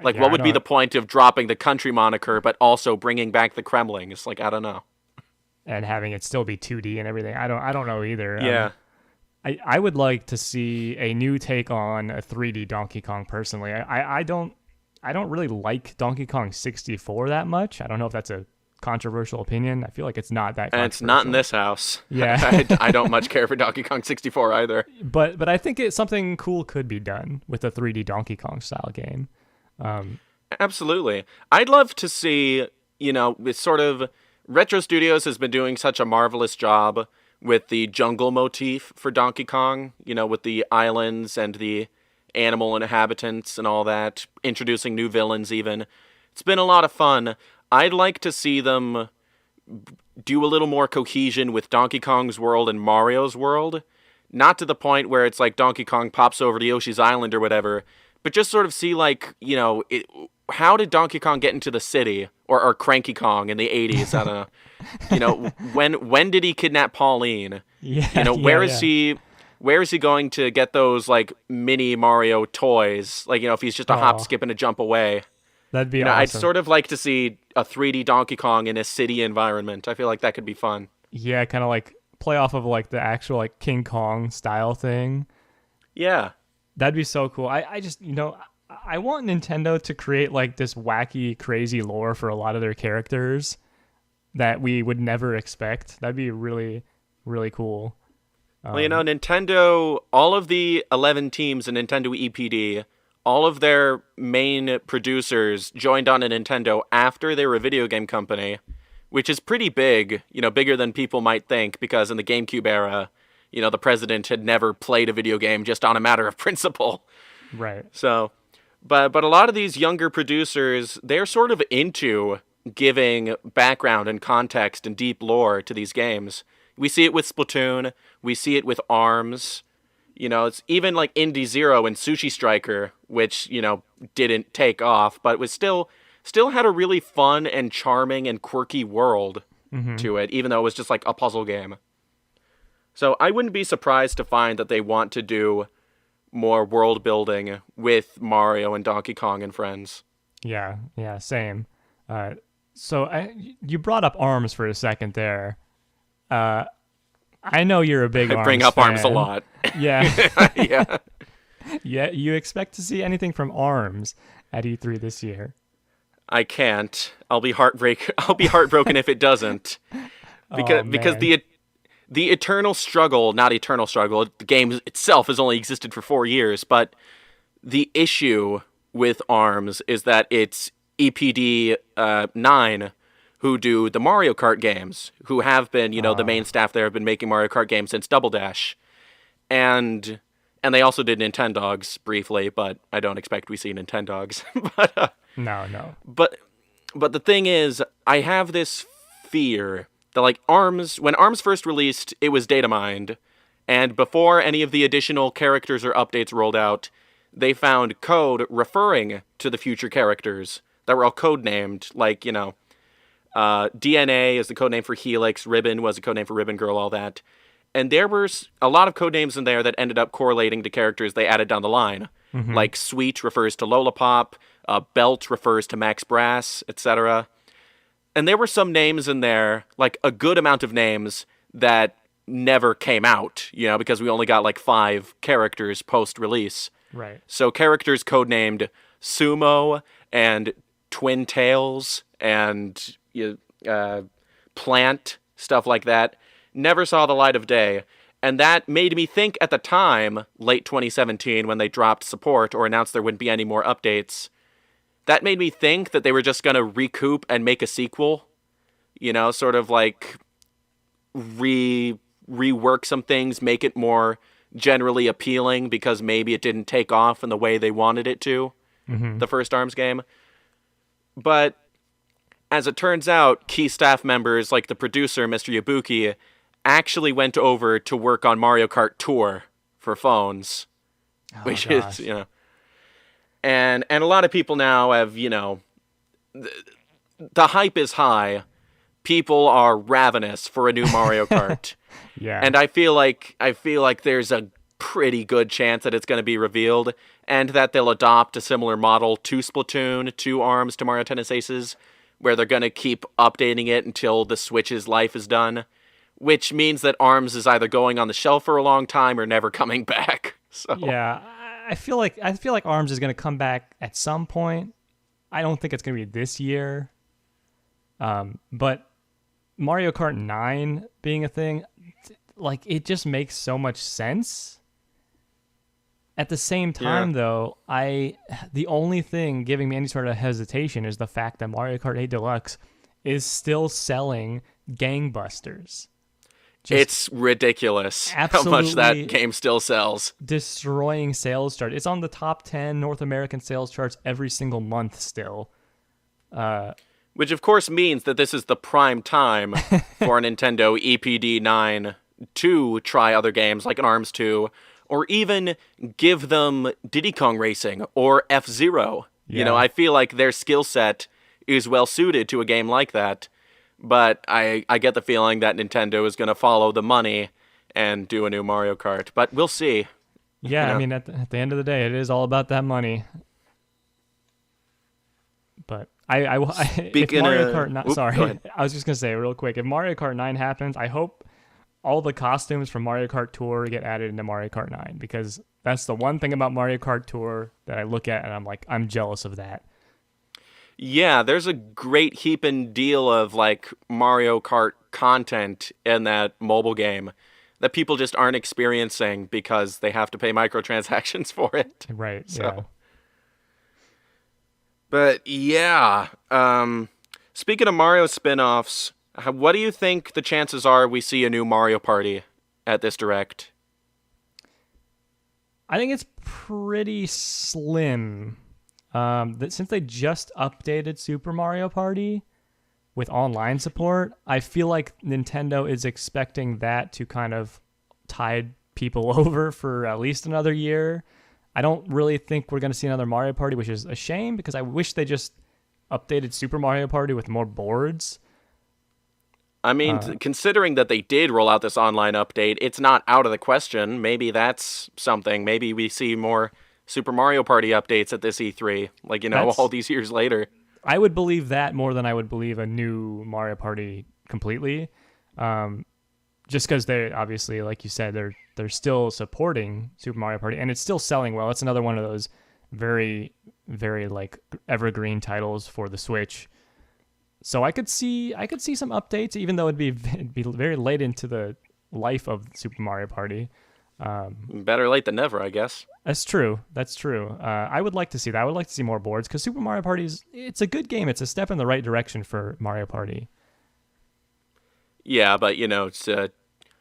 What would be the point of dropping the country moniker, but also bringing back the Kremlings? I don't know. And having it still be 2D and everything. I don't know either. Yeah. I would like to see a new take on a 3D Donkey Kong personally. I don't really like Donkey Kong 64 that much. I don't know if that's a controversial opinion. I feel like it's not that controversial. And it's not in this house. Yeah. I don't much care for Donkey Kong 64 either. But I think something cool could be done with a 3D Donkey Kong style game. Absolutely. I'd love to see with sort of Retro Studios has been doing such a marvelous job with the jungle motif for Donkey Kong, with the islands and the animal inhabitants and all that, introducing new villains even. It's been a lot of fun. I'd like to see them do a little more cohesion with Donkey Kong's world and Mario's world. Not to the point where it's like Donkey Kong pops over to Yoshi's Island or whatever, but just sort of see how did Donkey Kong get into the city? Or Cranky Kong in the 80s, I don't know. When did he kidnap Pauline? Yeah. Where is he going to get those like mini Mario toys? Like, if he's just a hop, skip, and a jump away. That'd be awesome. I'd sort of like to see a 3D Donkey Kong in a city environment. I feel like that could be fun. Yeah, kind of like play off of like the actual like King Kong style thing. Yeah. That'd be so cool. I just, I want Nintendo to create like this wacky, crazy lore for a lot of their characters that we would never expect. That'd be really, really cool. Well, Nintendo, all of the 11 teams in Nintendo EPD, all of their main producers joined on a Nintendo after they were a video game company, which is pretty big, bigger than people might think, because in the GameCube era, the president had never played a video game just on a matter of principle. Right. So, but a lot of these younger producers, they're sort of into giving background and context and deep lore to these games. We see it with Splatoon. We see it with ARMS. It's even like Indie Zero and Sushi Striker, which, didn't take off, but was still had a really fun and charming and quirky world to it, even though it was just like a puzzle game. So I wouldn't be surprised to find that they want to do more world building with Mario and Donkey Kong and friends. Yeah, same. So you brought up ARMS for a second there. I know you're a big ARMS bring up fan. ARMS a lot. Yeah. Yeah. Yeah, you expect to see anything from ARMS at E3 this year? I can't. I'll be heartbroken if it doesn't. Because the eternal struggle, not eternal struggle, the game itself has only existed for 4 years, but the issue with ARMS is that it's EPD 9 who do the Mario Kart games, who have been, the main staff there have been making Mario Kart games since Double Dash. And they also did Nintendogs briefly, but I don't expect we see Nintendogs. No. But the thing is, I have this fear that like ARMS, when ARMS first released, it was data mined, and before any of the additional characters or updates rolled out, they found code referring to the future characters that were all codenamed, like, DNA is the codename for Helix, Ribbon was a codename for Ribbon Girl, all that. And there were a lot of codenames in there that ended up correlating to characters they added down the line. Mm-hmm. Like Sweet refers to Lollipop, Belt refers to Max Brass, etc. And there were some names in there, like a good amount of names that never came out, because we only got like 5 characters post-release. Right. So characters codenamed Sumo and Twin Tails and Plant, stuff like that, never saw the light of day. And that made me think at the time, late 2017, when they dropped support or announced there wouldn't be any more updates, that made me think that they were just going to recoup and make a sequel, sort of like rework some things, make it more generally appealing because maybe it didn't take off in the way they wanted it to, the first ARMS game. But as it turns out, key staff members like the producer, Mr. Yabuki, actually went over to work on Mario Kart Tour for phones, which is, and a lot of people now have, the hype is high. People are ravenous for a new Mario Kart. Yeah. And I feel like there's a pretty good chance that it's going to be revealed and that they'll adopt a similar model to Splatoon, to ARMS, to Mario Tennis Aces, where they're going to keep updating it until the Switch's life is done, which means that ARMS is either going on the shelf for a long time or never coming back. So yeah, I feel like ARMS is going to come back at some point. I don't think it's going to be this year. But Mario Kart 9 being a thing, like, it just makes so much sense. At the same time, though, the only thing giving me any sort of hesitation is the fact that Mario Kart 8 Deluxe is still selling gangbusters. It's ridiculous how much that game still sells. Destroying sales charts. It's on the top 10 North American sales charts every single month still. Which, of course, means that this is the prime time for a Nintendo EPD9 to try other games like an ARMS 2, or even give them Diddy Kong Racing or F-Zero. Yeah. You know, I feel like their skill set is well suited to a game like that. But I get the feeling that Nintendo is going to follow the money and do a new Mario Kart. But we'll see. Yeah, You know? I mean, at the end of the day, it is all about that money. But if Mario Kart 9, sorry, I was just going to say real quick, if Mario Kart 9 happens, I hope all the costumes from Mario Kart Tour get added into Mario Kart 9, because that's the one thing about Mario Kart Tour that I look at and I'm like, I'm jealous of that. Yeah, there's a great heaping deal of like Mario Kart content in that mobile game that people just aren't experiencing because they have to pay microtransactions for it. Right, So. yeah. But yeah, speaking of Mario spin-offs, what do you think the chances are we see a new Mario Party at this Direct? I think it's pretty slim. Since they just updated Super Mario Party with online support, I feel like Nintendo is expecting that to kind of tide people over for at least another year. I don't really think we're going to see another Mario Party, which is a shame because I wish they just updated Super Mario Party with more boards. I mean, considering that they did roll out this online update, it's not out of the question. Maybe that's something. Maybe we see more Super Mario Party updates at this E3, like, you know, all these years later. I would believe that more than I would believe a new Mario Party completely. Just because they obviously, like you said, they're still supporting Super Mario Party, and it's still selling well. It's another one of those very, very like evergreen titles for the Switch. So I could see some updates, even though it'd be very late into the life of Super Mario Party. Better late than never, I guess. That's true. I would like to see that. I would like to see more boards because Super Mario Party it's a good game. It's a step in the right direction for Mario Party. Yeah, but you know, it's a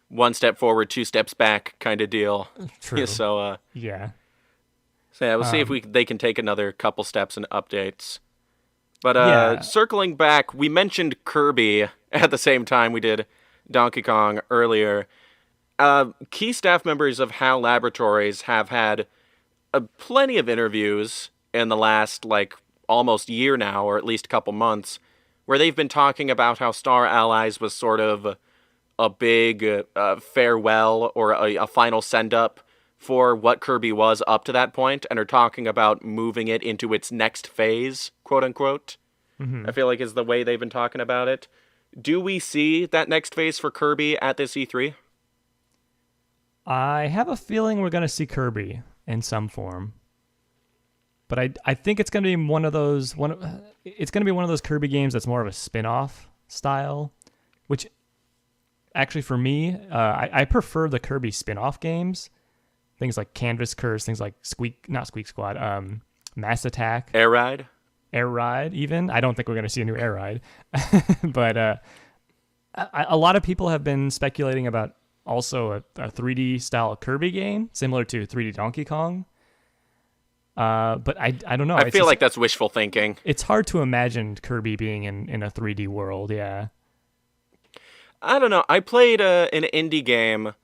one step forward, two steps back kind of deal. True. So yeah. So yeah, we'll see if they can take another couple steps in updates. But circling back, we mentioned Kirby at the same time we did Donkey Kong earlier. Key staff members of HAL Laboratories have had plenty of interviews in the last, like, almost year now, or at least a couple months, where they've been talking about how Star Allies was sort of a big farewell or a final send-up for what Kirby was up to that point, and are talking about moving it into its next phase, quote-unquote. I feel like is the way they've been talking about it. Do we see that next phase for Kirby at this E3? I have a feeling we're going to see Kirby in some form. But I think it's going to be one of those Kirby games that's more of a spin-off style, which actually for me, I prefer the Kirby spin-off games. Things like Canvas Curse, things like not Squeak Squad, Mass Attack. Air Ride, even. I don't think we're going to see a new Air Ride. But a lot of people have been speculating about also a 3D style Kirby game, similar to 3D Donkey Kong. But I don't know. I feel like that's wishful thinking. It's hard to imagine Kirby being in a 3D world, yeah. I don't know. I played an indie game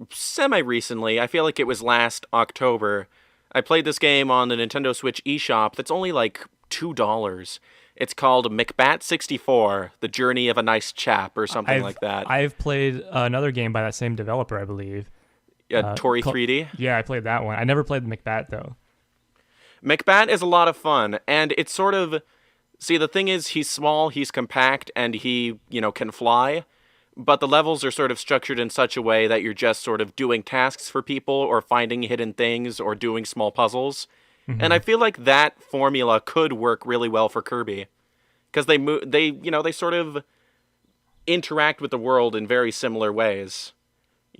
semi-recently. I feel like it was last October. I played this game on the Nintendo Switch eShop that's only like $2. It's called McBat 64, The Journey of a Nice Chap, or something like that. I've played another game by that same developer, I believe. Tori 3D? Yeah, I played that one. I never played the McBat, though. McBat is a lot of fun, and it's sort of... See, the thing is, he's small, he's compact, and he, can fly. But the levels are sort of structured in such a way that you're just sort of doing tasks for people, or finding hidden things, or doing small puzzles. And I feel like that formula could work really well for Kirby, because they sort of interact with the world in very similar ways,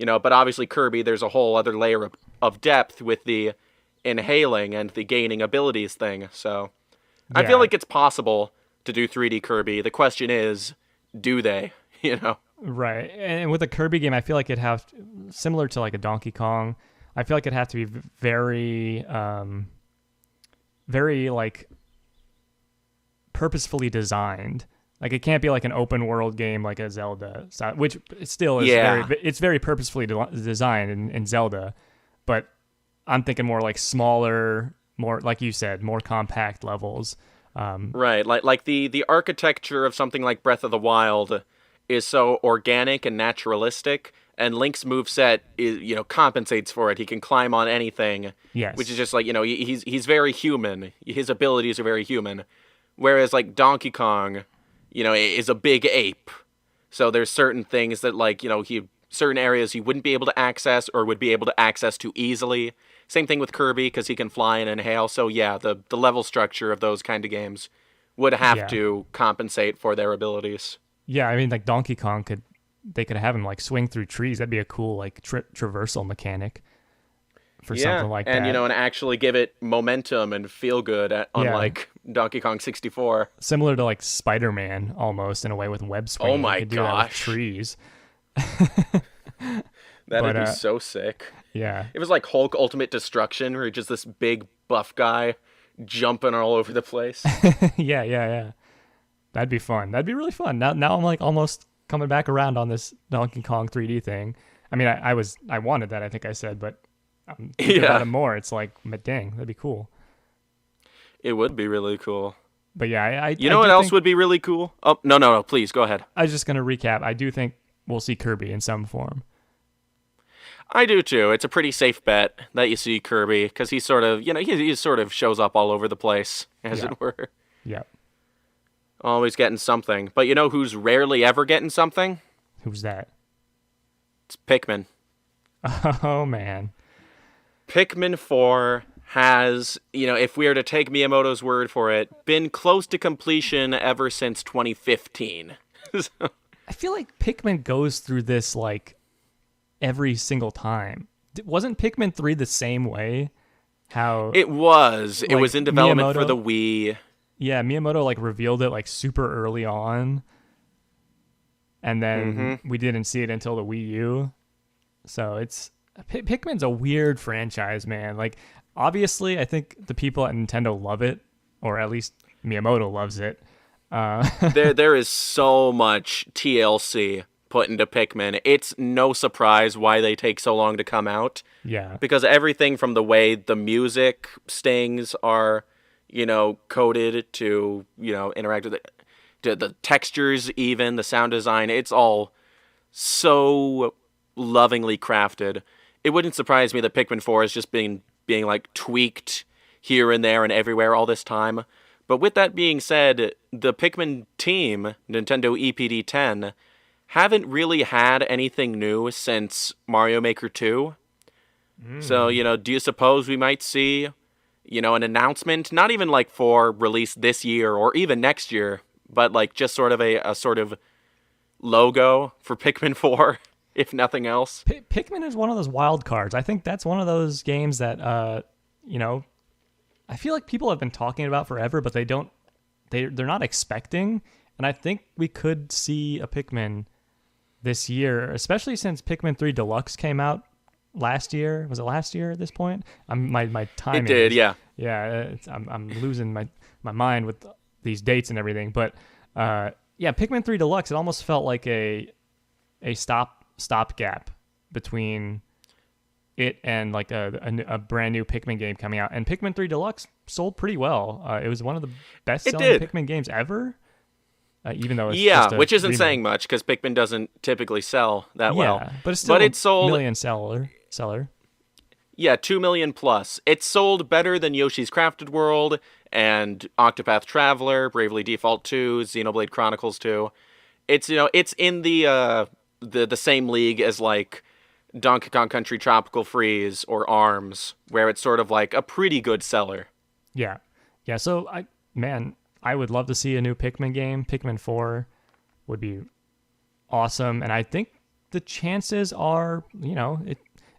But obviously Kirby, there's a whole other layer of depth with the inhaling and the gaining abilities thing. So I feel like it's possible to do 3D Kirby. The question is, do they? You know? Right. And with a Kirby game, I feel like it'd have, similar to like a Donkey Kong, I feel like it'd have to be very, very like purposefully designed. Like it can't be like an open world game like a Zelda, which still is it's very purposefully designed in Zelda, but I'm thinking more like smaller, more like you said, more compact levels. Right, like the architecture of something like Breath of the Wild is so organic and naturalistic, and Link's moveset is, you know, compensates for it. He can climb on anything. Yes. Which is just like, you know, he's very human. His abilities are very human. Whereas like Donkey Kong, you know, is a big ape. So there's certain things that, like, you know, certain areas he wouldn't be able to access or would be able to access too easily. Same thing with Kirby, because he can fly and inhale. So yeah, the level structure of those kind of games would have to compensate for their abilities. Yeah, I mean, like Donkey Kong they could have him like swing through trees. That'd be a cool like traversal mechanic for something like that. And you know, and actually give it momentum and feel good, unlike Donkey Kong 64. Similar to like Spider-Man almost in a way with web swinging. Oh my gosh, trees. That'd be so sick. Yeah. It was like Hulk Ultimate Destruction, where you're just this big buff guy jumping all over the place. Yeah. That'd be fun. That'd be really fun. Now I'm like almost coming back around on this Donkey Kong 3D thing. I mean, I wanted that, I think I said, but I'm thinking about it more. It's like, dang, that'd be cool. It would be really cool. But yeah, you know what else would be really cool? Oh, no, please, go ahead. I was just going to recap. I do think we'll see Kirby in some form. I do too. It's a pretty safe bet that you see Kirby, because he sort of, you know, he sort of shows up all over the place, as it were. Yeah. Always getting something. But you know who's rarely ever getting something? Who's that? It's Pikmin. Oh, man. Pikmin 4 has, you know, if we are to take Miyamoto's word for it, been close to completion ever since 2015. I feel like Pikmin goes through this, like, every single time. Wasn't Pikmin 3 the same way? How it was. It was in development for the Miyamoto, Wii. Yeah, Miyamoto, like, revealed it, like, super early on. And then we didn't see it until the Wii U. So it's... Pikmin's a weird franchise, man. Like, obviously, I think the people at Nintendo love it, or at least Miyamoto loves it. There is so much TLC put into Pikmin. It's no surprise why they take so long to come out. Yeah. Because everything from the way the music stings are, you know, coded to, you know, interact with it, to the textures, even the sound design, it's all so lovingly crafted. It wouldn't surprise me that Pikmin 4 has just been being like tweaked here and there and everywhere all this time. But with that being said, the Pikmin team, Nintendo EPD10, haven't really had anything new since Mario Maker 2. So, you know, do you suppose we might see, you know, an announcement, not even like for release this year or even next year, but like just sort of a sort of logo for Pikmin 4, if nothing else? Pikmin is one of those wild cards. I think that's one of those games that, you know, I feel like people have been talking about forever, but they're not expecting. And I think we could see a Pikmin this year, especially since Pikmin 3 Deluxe came out last year. Was it last year at this point? My timing. It did, yeah. Yeah, I'm losing my mind with these dates and everything. But yeah, Pikmin 3 Deluxe, it almost felt like a stopgap between it and like a brand new Pikmin game coming out. And Pikmin 3 Deluxe sold pretty well. It was one of the best selling Pikmin games ever. Even though it's just which isn't remake. Saying much, because Pikmin doesn't typically sell that well. But it's still it sold million seller. Yeah, 2 million plus. It sold better than Yoshi's Crafted World and Octopath Traveler, Bravely Default 2, Xenoblade Chronicles 2. It's, you know, it's in the same league as like Donkey Kong Country Tropical Freeze or ARMS, where it's sort of like a pretty good seller. Yeah. So I would love to see a new Pikmin game. Pikmin 4 would be awesome. And I think the chances are, you know,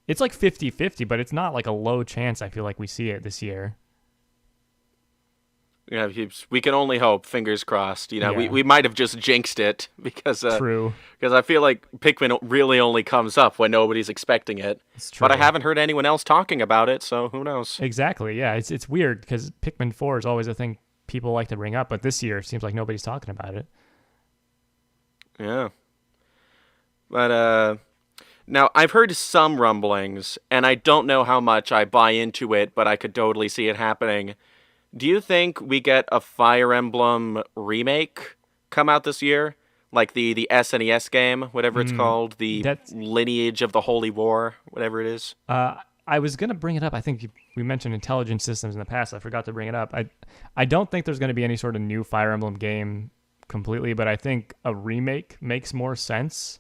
it's like 50-50, but it's not like a low chance I feel like we see it this year. Yeah, we can only hope. Fingers crossed. Yeah. We might have just jinxed it because True. because I feel like Pikmin really only comes up when nobody's expecting it. It's true. But I haven't heard anyone else talking about it, so who knows? Exactly. Yeah. It's weird because Pikmin 4 is always a thing people like to bring up, but this year it seems like nobody's talking about it. Yeah. But now I've heard some rumblings, and I don't know how much I buy into it, but I could totally see it happening. Do you think we get a Fire Emblem remake come out this year? Like the SNES game, whatever it's called, the Lineage of the Holy War, whatever it is? I was going to bring it up. I think we mentioned intelligent systems in the past. I forgot to bring it up. I don't think there's going to be any sort of new Fire Emblem game completely, but I think a remake makes more sense.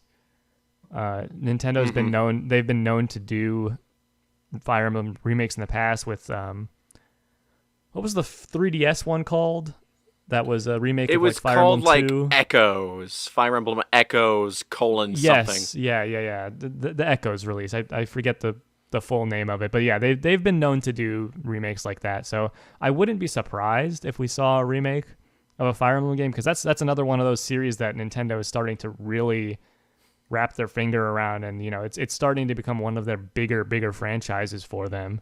Nintendo's been known, they've been known to do Fire Emblem remakes in the past with, what was the 3DS one called? That was a remake it of was like Fire called Emblem like 2. Echoes. Fire Emblem Echoes, something. Yes, yeah. The Echoes release. I forget the full name of it, but yeah, they've been known to do remakes like that. So I wouldn't be surprised if we saw a remake of a Fire Emblem game, because that's another one of those series that Nintendo is starting to really wrap their finger around, and it's starting to become one of their bigger franchises for them.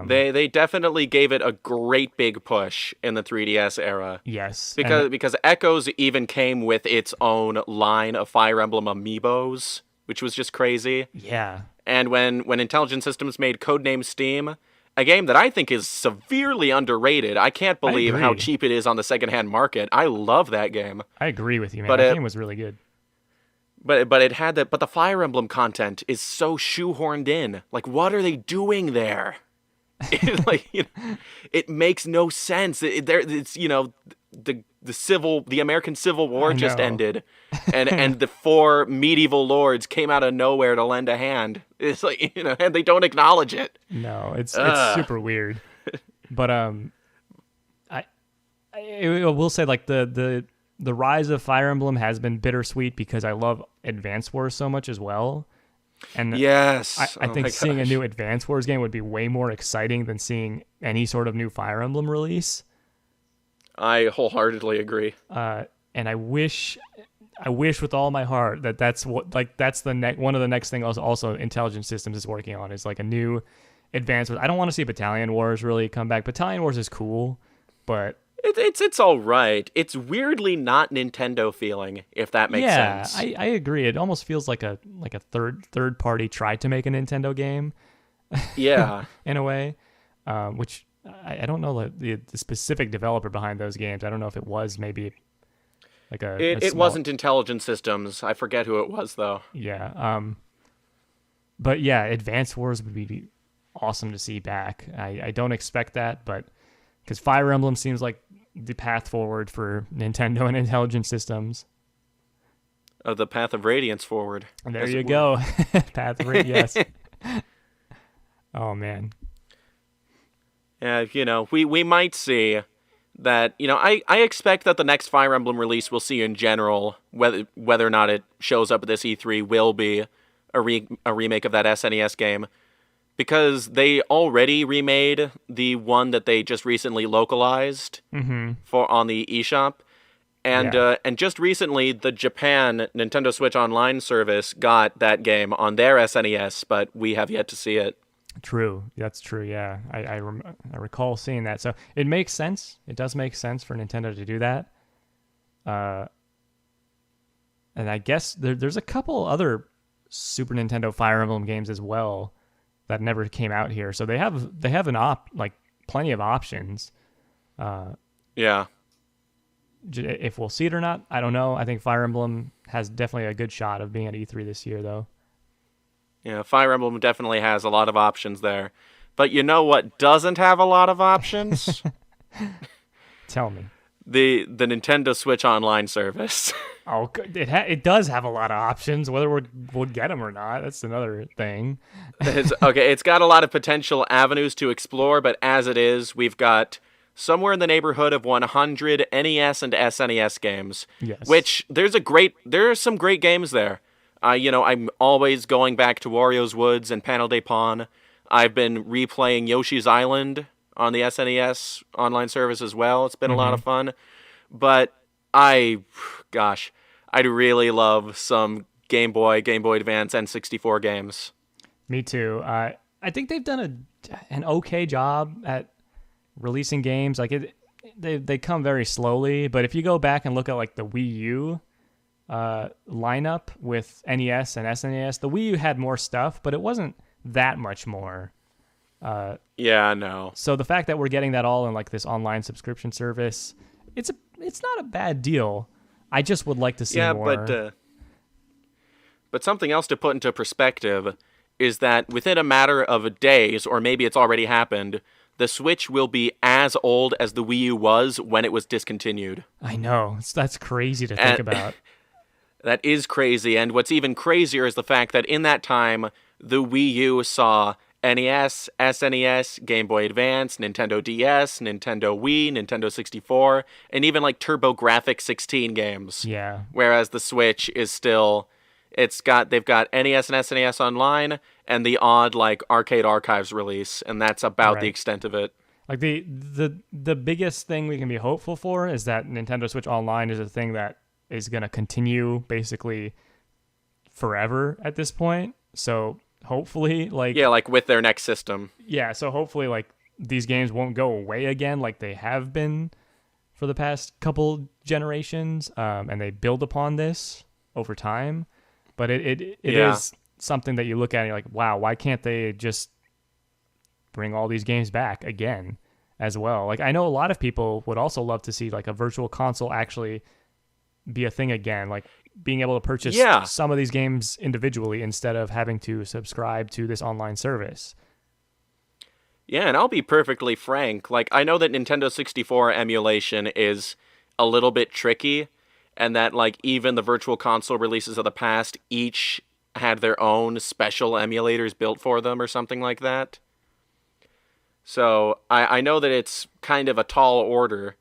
They definitely gave it a great big push in the 3DS era. Yes, Because Echoes even came with its own line of Fire Emblem amiibos, which was just crazy. Yeah. And when Intelligent Systems made Codename Steam, a game that I think is severely underrated. I can't believe how cheap it is on the secondhand market. I love that game. I agree with you, man. But That game was really good. But it had that. But the Fire Emblem content is so shoehorned in. Like, what are they doing there? It makes no sense. It's the American Civil War just ended, and the 4 medieval lords came out of nowhere to lend a hand. It's like, and they don't acknowledge it. No, it's super weird. But I will say, like, the rise of Fire Emblem has been bittersweet because I love Advance Wars so much as well. And yes, I think seeing a new Advance Wars game would be way more exciting than seeing any sort of new Fire Emblem release. I wholeheartedly agree. And I wish with all my heart that's the one of the next things also Intelligent Systems is working on, is like a new Advance Wars. I don't want to see Battalion Wars really come back. Battalion Wars is cool, but it's all right. It's weirdly not Nintendo feeling, if that makes sense. Yeah, I agree. It almost feels like a third party tried to make a Nintendo game. Yeah, in a way, which I don't know the specific developer behind those games. I don't know if it was maybe like it wasn't Intelligent Systems. I forget who it was though. Yeah. But yeah, Advance Wars would be awesome to see back. I don't expect that, but because Fire Emblem seems like the path forward for Nintendo and Intelligent Systems. The path of radiance forward. And there you go. Path of radiance. Yes. Oh, man. We might see that, I expect that the next Fire Emblem release we'll see in general, whether or not it shows up at this E3, will be a remake of that SNES game. Because they already remade the one that they just recently localized for on the eShop. And just recently, the Japan Nintendo Switch Online service got that game on their SNES, but we have yet to see it. True. That's true, yeah. I recall seeing that. So it makes sense. It does make sense for Nintendo to do that. And I guess there's a couple other Super Nintendo Fire Emblem games as well that never came out here. So they have plenty of options. Yeah. If we'll see it or not, I don't know. I think Fire Emblem has definitely a good shot of being at E3 this year, though. Yeah, Fire Emblem definitely has a lot of options there. But you know what doesn't have a lot of options? Tell me. The Nintendo Switch Online service. Oh, it does have a lot of options. Whether we'll get them or not, that's another thing. It's got a lot of potential avenues to explore, but as it is, we've got somewhere in the neighborhood of 100 NES and SNES games. Yes. Which there are some great games there. I'm always going back to Wario's Woods and Panel de Pon. I've been replaying Yoshi's Island on the SNES online service as well. It's been a lot Mm-hmm. of fun. But gosh, I'd really love some Game Boy, Game Boy Advance, N64 games. Me too. I think they've done an okay job at releasing games. Like they come very slowly. But if you go back and look at like the Wii U lineup with NES and SNES, the Wii U had more stuff, but it wasn't that much more. Yeah, no. So the fact that we're getting that all in like this online subscription service, it's not a bad deal. I just would like to see more. But something else to put into perspective is that within a matter of days, or maybe it's already happened, the Switch will be as old as the Wii U was when it was discontinued. I know. That's crazy to think about. That is crazy, and what's even crazier is the fact that in that time, the Wii U saw NES, SNES, Game Boy Advance, Nintendo DS, Nintendo Wii, Nintendo 64, and even like TurboGrafx 16 games. Yeah. Whereas the Switch is still, they've got NES and SNES online, and the odd like Arcade Archives release, and that's about the extent of it. Like the biggest thing we can be hopeful for is that Nintendo Switch Online is a thing that is going to continue basically forever at this point. So hopefully like with their next system. Yeah, so hopefully like these games won't go away again like they have been for the past couple generations, and they build upon this over time. But it is something that you look at and you're like, wow, why can't they just bring all these games back again as well? Like I know a lot of people would also love to see like a virtual console actually be a thing again, like being able to purchase some of these games individually instead of having to subscribe to this online service. Yeah, and I'll be perfectly frank. Like, I know that Nintendo 64 emulation is a little bit tricky, and that, like, even the Virtual Console releases of the past each had their own special emulators built for them or something like that. So, I know that it's kind of a tall order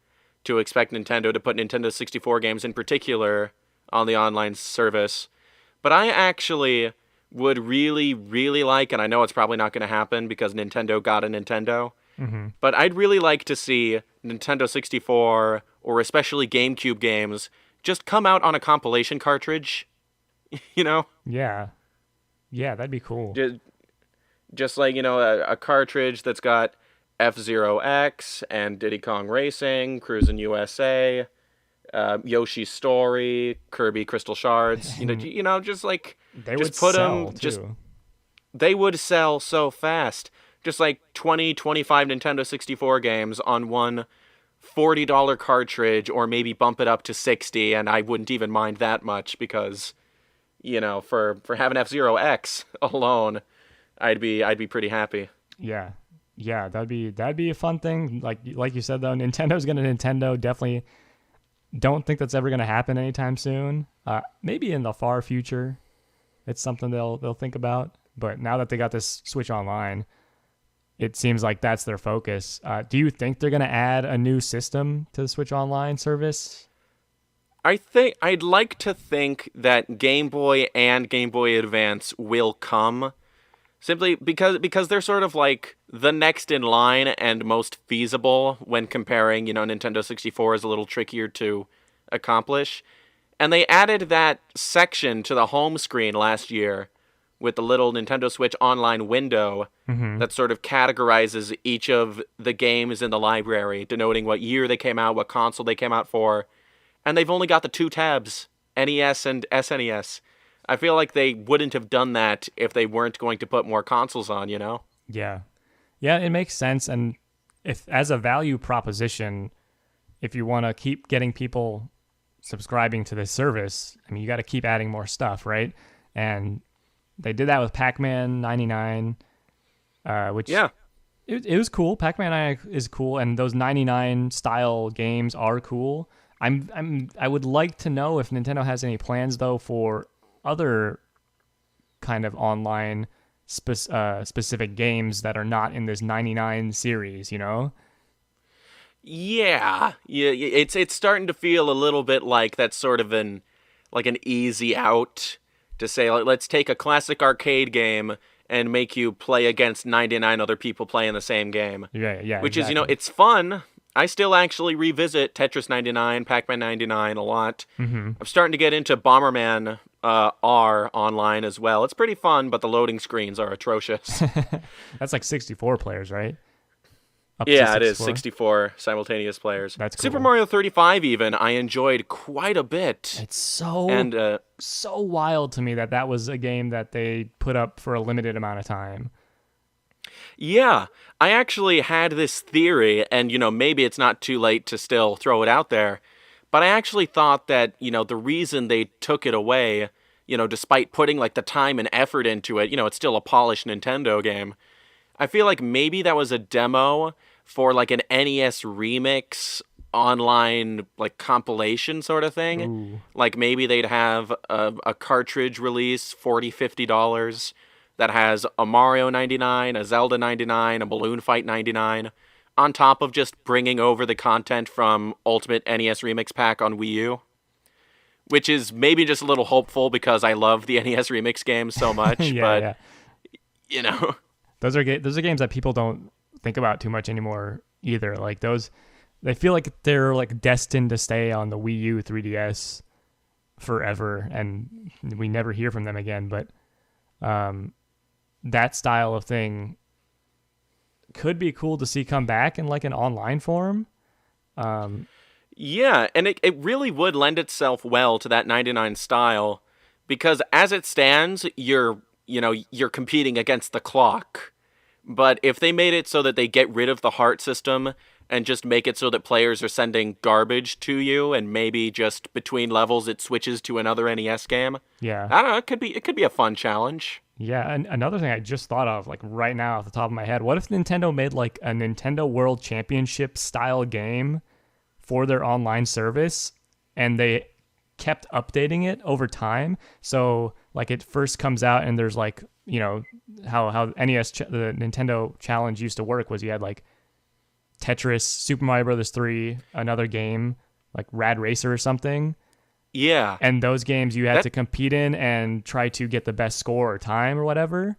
to expect Nintendo to put Nintendo 64 games in particular on the online service. But I actually would really, really like, and I know it's probably not going to happen because Nintendo got a Nintendo, but I'd really like to see Nintendo 64, or especially GameCube games, just come out on a compilation cartridge, you know? Yeah. Yeah, that'd be cool. Just like, you know, a cartridge that's got F-Zero X and Diddy Kong Racing, Cruisin' USA, Yoshi's Story, Kirby Crystal Shards. You know, just like They just would put sell, them. too. Just they would sell so fast. Just like 20, 25 Nintendo 64 games on one $40 cartridge, or maybe bump it up to $60, and I wouldn't even mind that much because, you know, for having F-Zero X alone, I'd be pretty happy. Yeah. Yeah, that'd be a fun thing. Like you said though, Nintendo's gonna Nintendo. Definitely don't think that's ever gonna happen anytime soon. Maybe in the far future, it's something they'll think about. But now that they got this Switch Online, it seems like that's their focus. Do you think they're gonna add a new system to the Switch Online service? I'd like to think that Game Boy and Game Boy Advance will come. Simply because they're sort of like the next in line and most feasible when comparing, you know, Nintendo 64 is a little trickier to accomplish. And they added that section to the home screen last year with the little Nintendo Switch Online window that sort of categorizes each of the games in the library, denoting what year they came out, what console they came out for. And they've only got the two tabs, NES and SNES. I feel like they wouldn't have done that if they weren't going to put more consoles on, you know? Yeah. Yeah, it makes sense. And if as a value proposition, if you want to keep getting people subscribing to this service, I mean, you got to keep adding more stuff, right? And they did that with Pac-Man 99, which it was cool. Pac-Man 99 is cool, and those 99 style games are cool. I would like to know if Nintendo has any plans though for other kind of online specific games that are not in this 99 series, you know? Yeah, it's starting to feel a little bit like that's sort of an easy out to say, like, let's take a classic arcade game and make you play against 99 other people playing the same game. Yeah, Which exactly. is, it's fun. I still actually revisit Tetris 99, Pac-Man 99 a lot. Mm-hmm. I'm starting to get into Bomberman R online as well. It's pretty fun, but the loading screens are atrocious. That's like 64 players, right? Up to Yeah, it 64? is 64 simultaneous players. That's cool. Super Mario 35 even, I enjoyed quite a bit. It's so And so wild to me that was a game that they put up for a limited amount of time. yeah, I actually had this theory, and, maybe it's not too late to still throw it out there, but I actually thought that, the reason they took it away, despite putting, like, the time and effort into it, it's still a polished Nintendo game. I feel like maybe that was a demo for, like, an NES remix online, like, compilation sort of thing. Ooh. Like, maybe they'd have a cartridge release, $40, $50, that has a Mario 99, a Zelda 99, a Balloon Fight 99, on top of just bringing over the content from Ultimate NES Remix Pack on Wii U. Which is maybe just a little hopeful because I love the NES Remix games so much, Yeah. Those are games that people don't think about too much anymore either. Like those, they feel like they're like destined to stay on the Wii U 3DS forever, and we never hear from them again. But that style of thing could be cool to see come back in like an online form. Yeah, and it really would lend itself well to that 99 style, because as it stands, you're competing against the clock. But if they made it so that they get rid of the heart system and just make it so that players are sending garbage to you, and maybe just between levels it switches to another NES game, Yeah. I don't know, it could be a fun challenge. Yeah, and another thing I just thought of, like right now off the top of my head, what if Nintendo made like a Nintendo World Championship style game for their online service, and they kept updating it over time? So like it first comes out and there's like, how NES, the Nintendo Challenge used to work was you had like Tetris, Super Mario Brothers 3, another game like Rad Racer or something. Yeah. And those games you had to compete in and try to get the best score or time or whatever.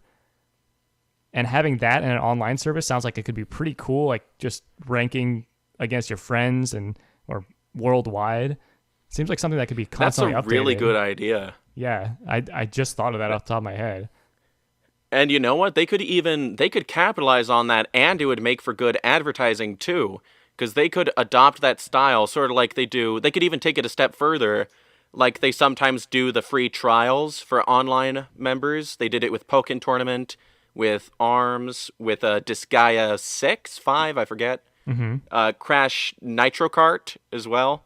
And having that in an online service sounds like it could be pretty cool, like just ranking against your friends or worldwide. Seems like something that could be constantly updated. That's a really good idea. Yeah, I just thought of that off the top of my head. And you know what? They could capitalize on that, and it would make for good advertising too, because they could adopt that style sort of like they do. They could even take it a step further. Like they sometimes do the free trials for online members. They did it with Pokken Tournament, with ARMS, with Disgaea 6, 5, I forget. Mm-hmm. Crash Nitro Kart as well.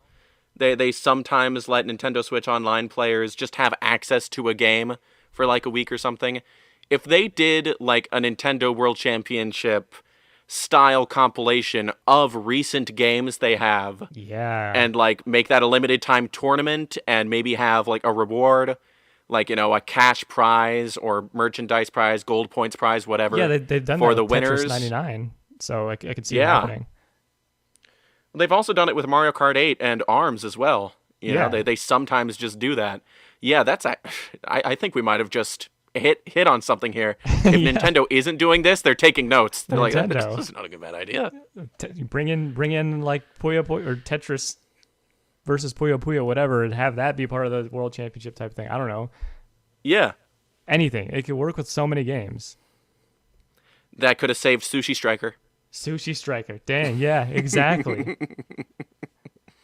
They sometimes let Nintendo Switch Online players just have access to a game for like a week or something. If they did like a Nintendo World Championship style compilation of recent games they have, yeah, and like make that a limited time tournament, and maybe have like a reward, like a cash prize or merchandise prize, gold points prize, whatever. Yeah, they've done for that the with winners. Tetris 99, so I could see it happening. They've also done it with Mario Kart 8 and ARMS as well. You know, they sometimes just do that. Yeah, I think we might have just hit on something here. If Nintendo isn't doing this, they're taking notes. They're like, this is not a good bad idea. Bring in like Puyo Puyo or Tetris versus Puyo Puyo, whatever, and have that be part of the World Championship type thing. I don't know. Yeah. Anything. It could work with so many games. That could have saved Sushi Striker. Sushi Striker. Dang, yeah, exactly.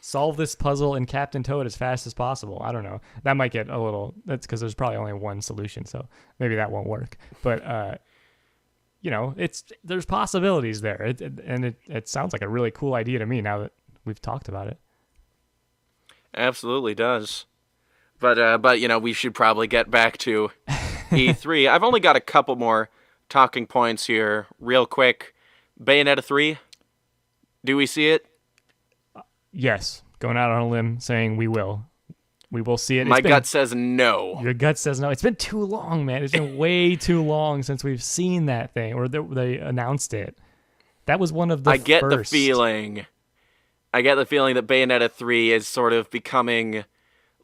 Solve this puzzle in Captain Toad as fast as possible. I don't know. That might get a little... That's because there's probably only one solution, so maybe that won't work. But, there's possibilities there. It sounds like a really cool idea to me now that we've talked about it. Absolutely does. But we should probably get back to E3. I've only got a couple more talking points here real quick. Bayonetta 3, do we see it? Yes, going out on a limb saying we will. We will see it. My gut says no. Your gut says no. It's been too long, man. It's been way too long since we've seen that thing, or they announced it. That was one of the first. I get the feeling that Bayonetta 3 is sort of becoming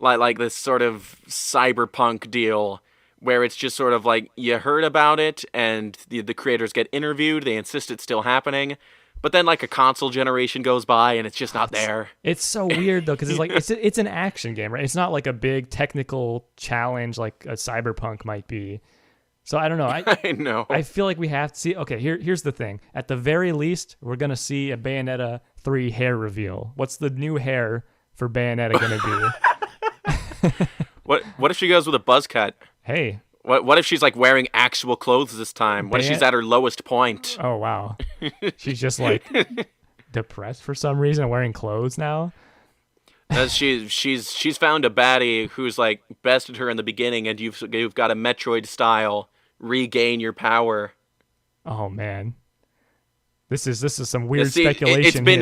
like this sort of cyberpunk deal where it's just sort of like you heard about it and the creators get interviewed, they insist it's still happening, but then like a console generation goes by and it's just not there. It's so weird though, because it's like it's an action game, right? It's not like a big technical challenge like a Cyberpunk might be. So I don't know. I know. I feel like we have to see. Okay, here's the thing. At the very least, we're gonna see a Bayonetta 3 hair reveal. What's the new hair for Bayonetta gonna be? What if she goes with a buzz cut? Hey. What if she's like wearing actual clothes this time? What if she's at her lowest point? Oh wow. She's just like depressed for some reason, wearing clothes now. She's found a baddie who's like bested her in the beginning, and you've got a Metroid style regain your power. Oh man. This is some weird speculation here.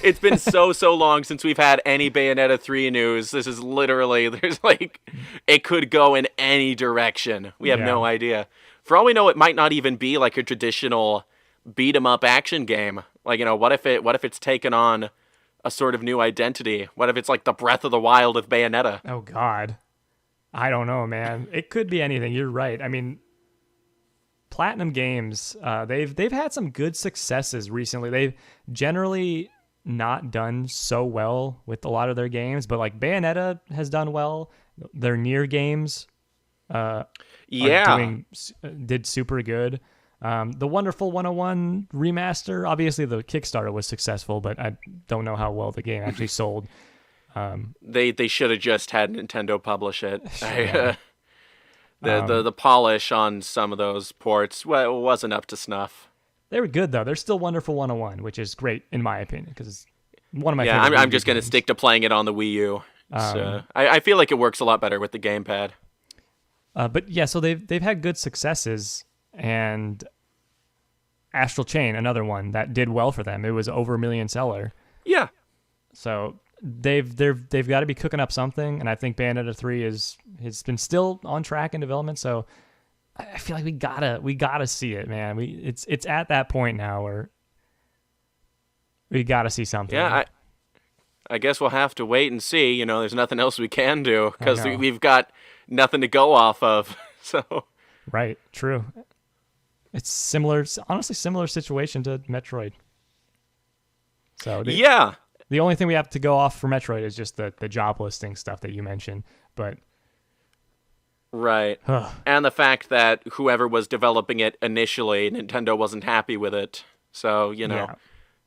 It's been so long since we've had any Bayonetta 3 news. This is literally, there's like, it could go in any direction. We have no idea. For all we know, it might not even be like a traditional beat 'em up action game. Like, what if it's taken on a sort of new identity? What if it's like the Breath of the Wild of Bayonetta? Oh God. I don't know, man. It could be anything. You're right. I mean, Platinum Games, they've had some good successes recently. They've generally not done so well with a lot of their games, but like Bayonetta has done well. Their Nier games did super good. The Wonderful 101 remaster, obviously the Kickstarter was successful, but I don't know how well the game actually sold. They should have just had Nintendo publish it. Yeah. The polish on some of those ports wasn't up to snuff. They were good though. They're still Wonderful 101, which is great in my opinion because it's one of my favorite. I'm just gonna stick to playing it on the Wii U. I feel like it works a lot better with the gamepad. But yeah, so they've had good successes, and Astral Chain, another one that did well for them. It was over 1 million seller. Yeah. So they've got to be cooking up something, and I think Bayonetta 3 has been still on track in development. So I feel like we gotta see it, man. It's at that point now where we gotta see something. Yeah, I guess we'll have to wait and see. There's nothing else we can do because we've got nothing to go off of. So right, true. It's honestly similar situation to Metroid. So the only thing we have to go off for Metroid is just the job listing stuff that you mentioned, but right. And the fact that whoever was developing it initially, Nintendo wasn't happy with it. So,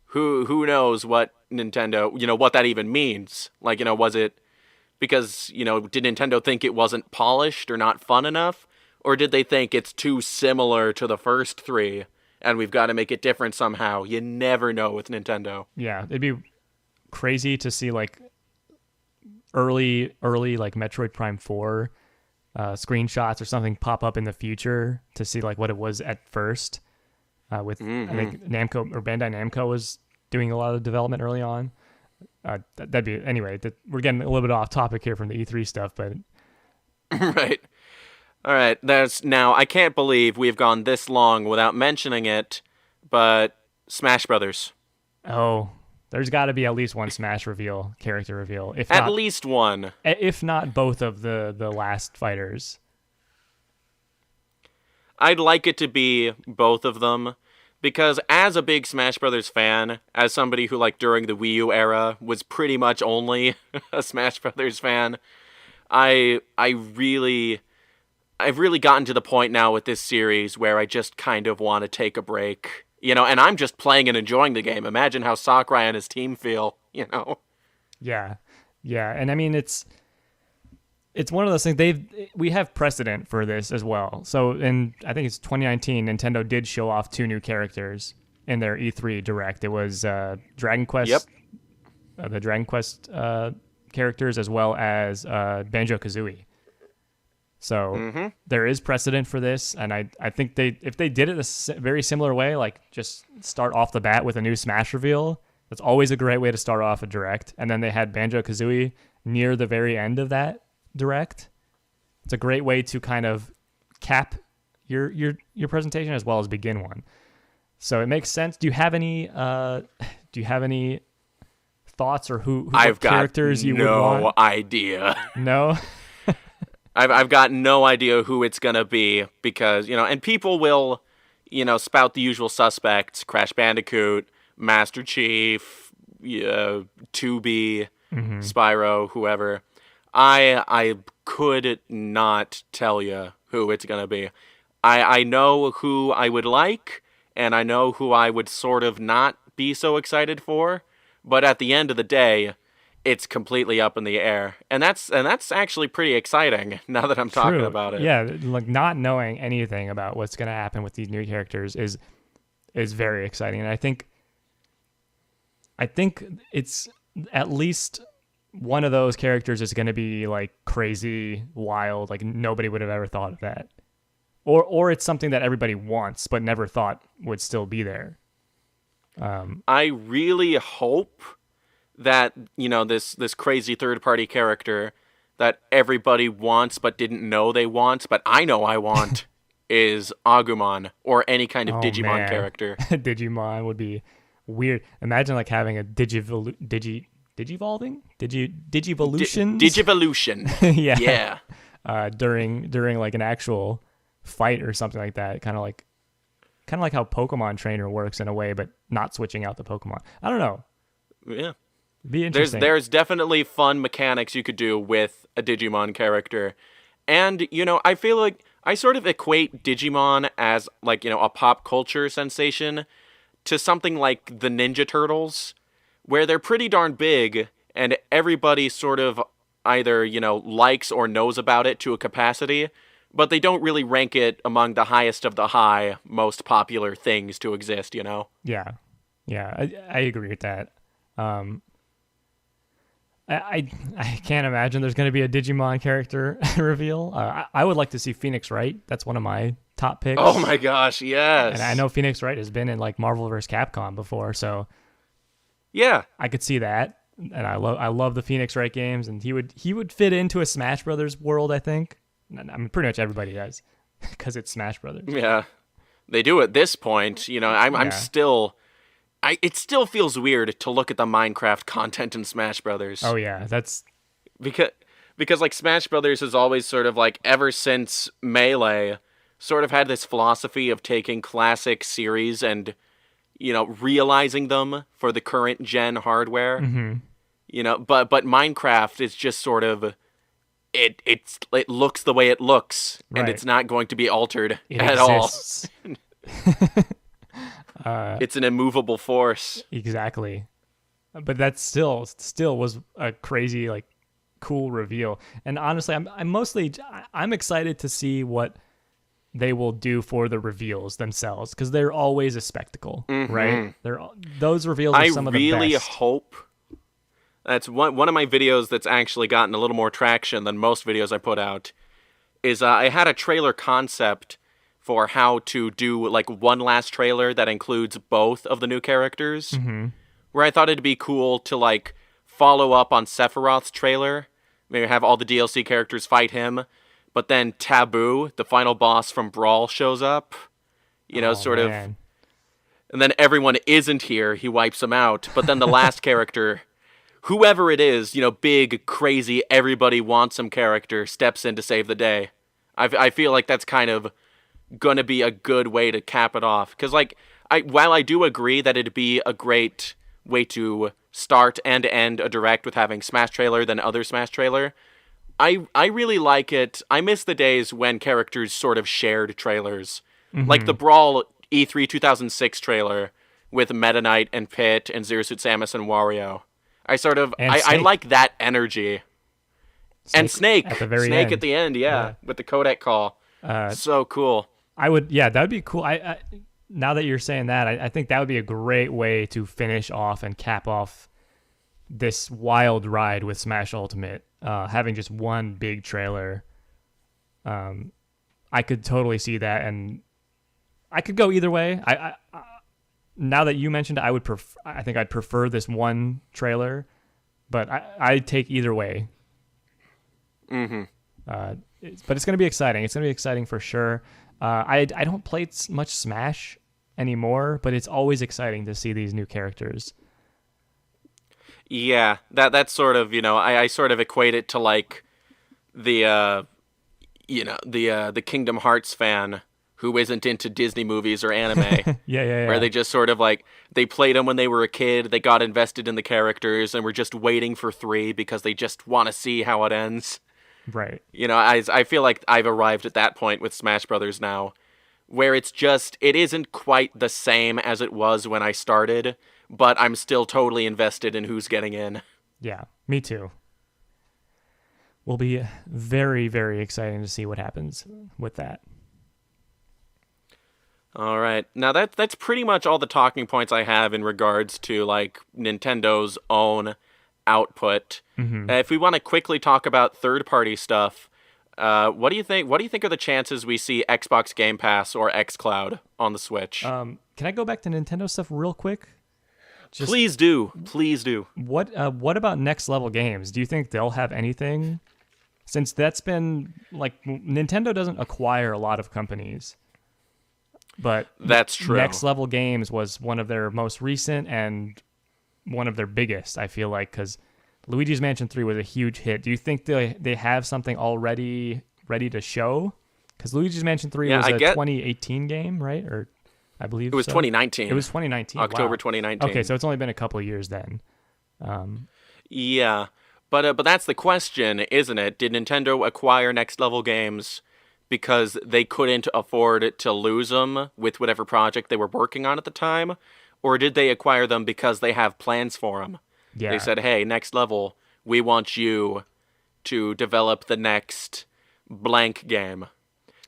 who knows what Nintendo, what that even means? Like, was it because, did Nintendo think it wasn't polished or not fun enough? Or did they think it's too similar to the first 3 and we've got to make it different somehow? You never know with Nintendo. Yeah, it'd be crazy to see like early like Metroid Prime 4 screenshots or something pop up in the future to see like what it was at first. I think Namco or Bandai Namco was doing a lot of development early on. That'd be anyway. We're getting a little bit off topic here from the E3 stuff, but right. All right. Now I can't believe we've gone this long without mentioning it, but Smash Brothers. Oh, there's got to be at least one Smash character reveal. At least one. If not both of the last fighters. I'd like it to be both of them, because as a big Smash Brothers fan, as somebody who like during the Wii U era was pretty much only a Smash Brothers fan, I've really gotten to the point now with this series where I just kind of want to take a break, and I'm just playing and enjoying the game. Imagine how Sakurai and his team feel, Yeah. Yeah. And I mean, it's one of those things we have precedent for this as well. So I think it's 2019, Nintendo did show off 2 new characters in their E3 Direct. It was Dragon Quest, the Dragon Quest characters, as well as Banjo-Kazooie. So there is precedent for this, and I think if they did it a very similar way, like just start off the bat with a new Smash reveal, that's always a great way to start off a Direct. And then they had Banjo-Kazooie near the very end of that Direct. It's a great way to kind of cap your presentation as well as begin one. So it makes sense. Do you have any thoughts or who characters you would want? I've got no idea. No. I've got no idea who it's gonna be because and people will spout the usual suspects: Crash Bandicoot, Master Chief, 2B, Spyro, whoever. I could not tell you who it's gonna be. I know who I would like, and I know who I would sort of not be so excited for, but at the end of the day, it's completely up in the air, and that's actually pretty exciting now that I'm talking about it. Yeah, like not knowing anything about what's going to happen with these new characters is very exciting, and I think it's at least one of those characters is going to be like crazy, wild, like nobody would have ever thought of that, or it's something that everybody wants but never thought would still be there. I really hope that this crazy third-party character that everybody wants but didn't know they want, but I know I want, is Agumon, or any kind of Digimon character. Digimon would be weird. Imagine like having a Digivolution? Digivolution. Yeah. During like an actual fight or something like that. Kind of like how Pokemon Trainer works in a way, but not switching out the Pokemon. I don't know. Yeah. Be interesting. There's definitely fun mechanics you could do with a Digimon character. And, I feel like I sort of equate Digimon as like, a pop culture sensation to something like the Ninja Turtles, where they're pretty darn big and everybody sort of either, likes or knows about it to a capacity, but they don't really rank it among the highest of the high, most popular things to exist, Yeah. Yeah, I agree with that. I can't imagine there's going to be a Digimon character reveal. I would like to see Phoenix Wright. That's one of my top picks. Oh my gosh, yes. And I know Phoenix Wright has been in like Marvel vs. Capcom before, so yeah, I could see that. And I love the Phoenix Wright games, and he would fit into a Smash Brothers world, I think. I mean, pretty much everybody does, because it's Smash Brothers. Yeah, they do at this point. I'm still. It still feels weird to look at the Minecraft content in Smash Brothers. Oh yeah, that's because like Smash Brothers has always sort of like ever since Melee sort of had this philosophy of taking classic series and realizing them for the current gen hardware. Mm-hmm. But Minecraft is just sort of it looks the way it looks, right. And it's not going to be altered it at exists. all. It's an immovable force. Exactly. But that still was a crazy, like, cool reveal. And honestly, I'm excited to see what they will do for the reveals themselves, because they're always a spectacle, right? Those reveals are some of the best. I really hope that's one of my videos that's actually gotten a little more traction than most videos I put out. Is I had a trailer concept for how to do like one last trailer that includes both of the new characters, where I thought it'd be cool to like follow up on Sephiroth's trailer, maybe have all the DLC characters fight him, but then Taboo, the final boss from Brawl, shows up, and then everyone isn't here, he wipes them out, but then the last character, whoever it is, big, crazy, everybody wants him character, steps in to save the day. I feel like that's kind of gonna be a good way to cap it off, because while I do agree that it'd be a great way to start and end a direct with having Smash trailer than other Smash trailer, I really like it. I miss the days when characters sort of shared trailers, like the Brawl E3 2006 trailer with Meta Knight and Pit and Zero Suit Samus and Wario. I like that energy. And Snake at the very Snake end. At the end, yeah, with the codec call. So cool. That would be cool. I now that you're saying that, I think that would be a great way to finish off and cap off this wild ride with Smash Ultimate. Having just one big trailer, I could totally see that, and I could go either way. I now that you mentioned it, I think I'd prefer this one trailer, but I'd take either way. But it's going to be exciting. It's going to be exciting for sure. I don't play much Smash anymore, but it's always exciting to see these new characters. Yeah, that's sort of, I sort of equate it to like the the Kingdom Hearts fan who isn't into Disney movies or anime. Yeah. Where they just sort of like, they played them when they were a kid, they got invested in the characters, and were just waiting for 3 because they just want to see how it ends. Right. I feel like I've arrived at that point with Smash Brothers now, where it isn't quite the same as it was when I started, but I'm still totally invested in who's getting in. Yeah, me too. Will be very, very exciting to see what happens with that. All right. Now that's pretty much all the talking points I have in regards to like Nintendo's own output. Mm-hmm. If we want to quickly talk about third-party stuff, what do you think? What do you think are the chances we see Xbox Game Pass or xCloud on the Switch? Can I go back to Nintendo stuff real quick? Please do. Please do. What about Next Level Games? Do you think they'll have anything? Since that's been like Nintendo doesn't acquire a lot of companies. But that's true. Next Level Games was one of their most recent and one of their biggest, I feel like, because Luigi's Mansion 3 was a huge hit. Do you think they have something already ready to show? Because Luigi's Mansion 3 was a 2018 game, right? Or I believe it was 2019. It was 2019. October Wow. 2019. Okay, so it's only been a couple of years then. Yeah, but that's the question, isn't it? Did Nintendo acquire Next Level Games because they couldn't afford to lose them with whatever project they were working on at the time? Or did they acquire them because they have plans for them? Yeah. They said, hey, Next Level, we want you to develop the next blank game.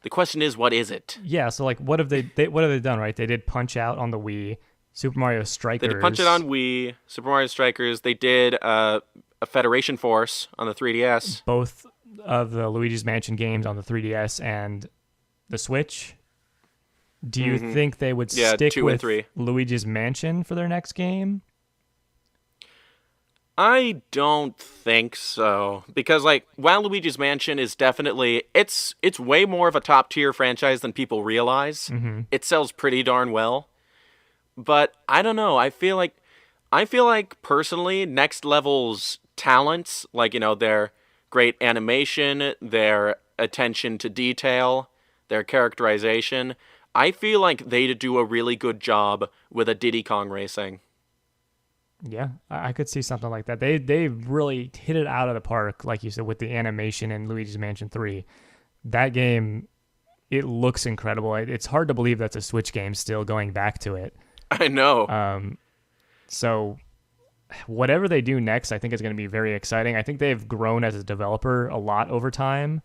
The question is, what is it? Yeah, so like what have they done, right? They did Punch-Out on the Wii, Super Mario Strikers. They did Punch-It on Wii, Super Mario Strikers. They did a Federation Force on the 3DS. Both of the Luigi's Mansion games on the 3DS and the Switch. Do you think they would stick 2 with and 3. Luigi's Mansion for their next game? I don't think so, because like while Luigi's Mansion is definitely it's way more of a top tier franchise than people realize. Mm-hmm. It sells pretty darn well, but I don't know. I feel like personally, Next Level's talents, like their great animation, their attention to detail, their characterization, I feel like they'd do a really good job with a Diddy Kong Racing. Yeah, I could see something like that. They really hit it out of the park, like you said, with the animation in Luigi's Mansion 3. That game, it looks incredible. It's hard to believe that's a Switch game still, going back to it. I know. So whatever they do next, I think is going to be very exciting. I think they've grown as a developer a lot over time.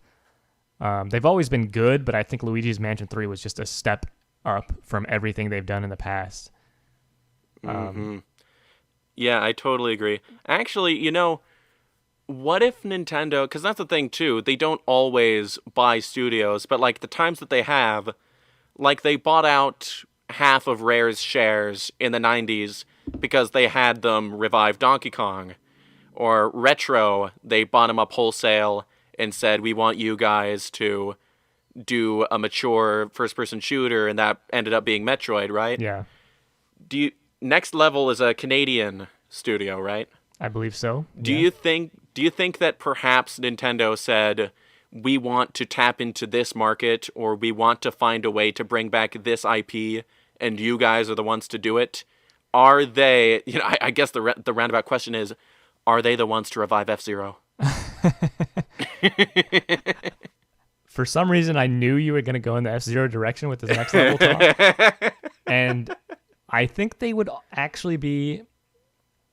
They've always been good, but I think Luigi's Mansion 3 was just a step up from everything they've done in the past. Yeah, I totally agree. Actually, what if Nintendo, because that's the thing too, they don't always buy studios, but like the times that they have, like they bought out half of Rare's shares in the 90s because they had them revive Donkey Kong. Or Retro, they bought them up wholesale and said, we want you guys to do a mature first-person shooter, and that ended up being Metroid, right? Yeah. Next Level is a Canadian studio, right? I believe so. Do you think that perhaps Nintendo said, we want to tap into this market, or we want to find a way to bring back this IP, and you guys are the ones to do it? Are they, I guess the roundabout question is, are they the ones to revive F-Zero? For some reason, I knew you were going to go in the F-Zero direction with this Next Level talk. And I think they would actually be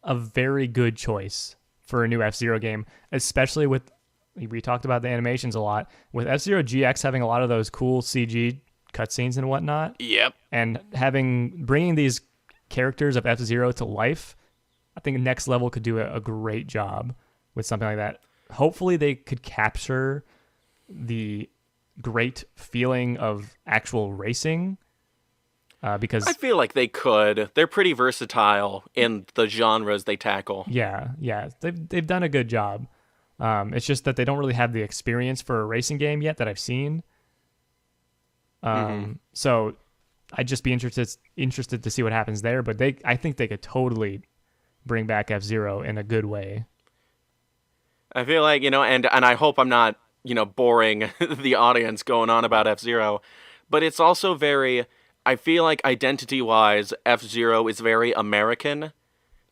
a very good choice for a new F-Zero game, especially with, we talked about the animations a lot, with F-Zero GX having a lot of those cool CG cutscenes and whatnot. Yep. And bringing these characters of F-Zero to life, I think Next Level could do a great job with something like that. Hopefully they could capture the great feeling of actual racing, because I feel like they could. They're pretty versatile in the genres they tackle. Yeah, they've done a good job. It's just that they don't really have the experience for a racing game yet that I've seen. So I'd just be interested to see what happens there. But I think they could totally bring back F-Zero in a good way. I feel like, and I hope I'm not boring the audience going on about F-Zero. But it's also very, I feel like identity-wise, F-Zero is very American,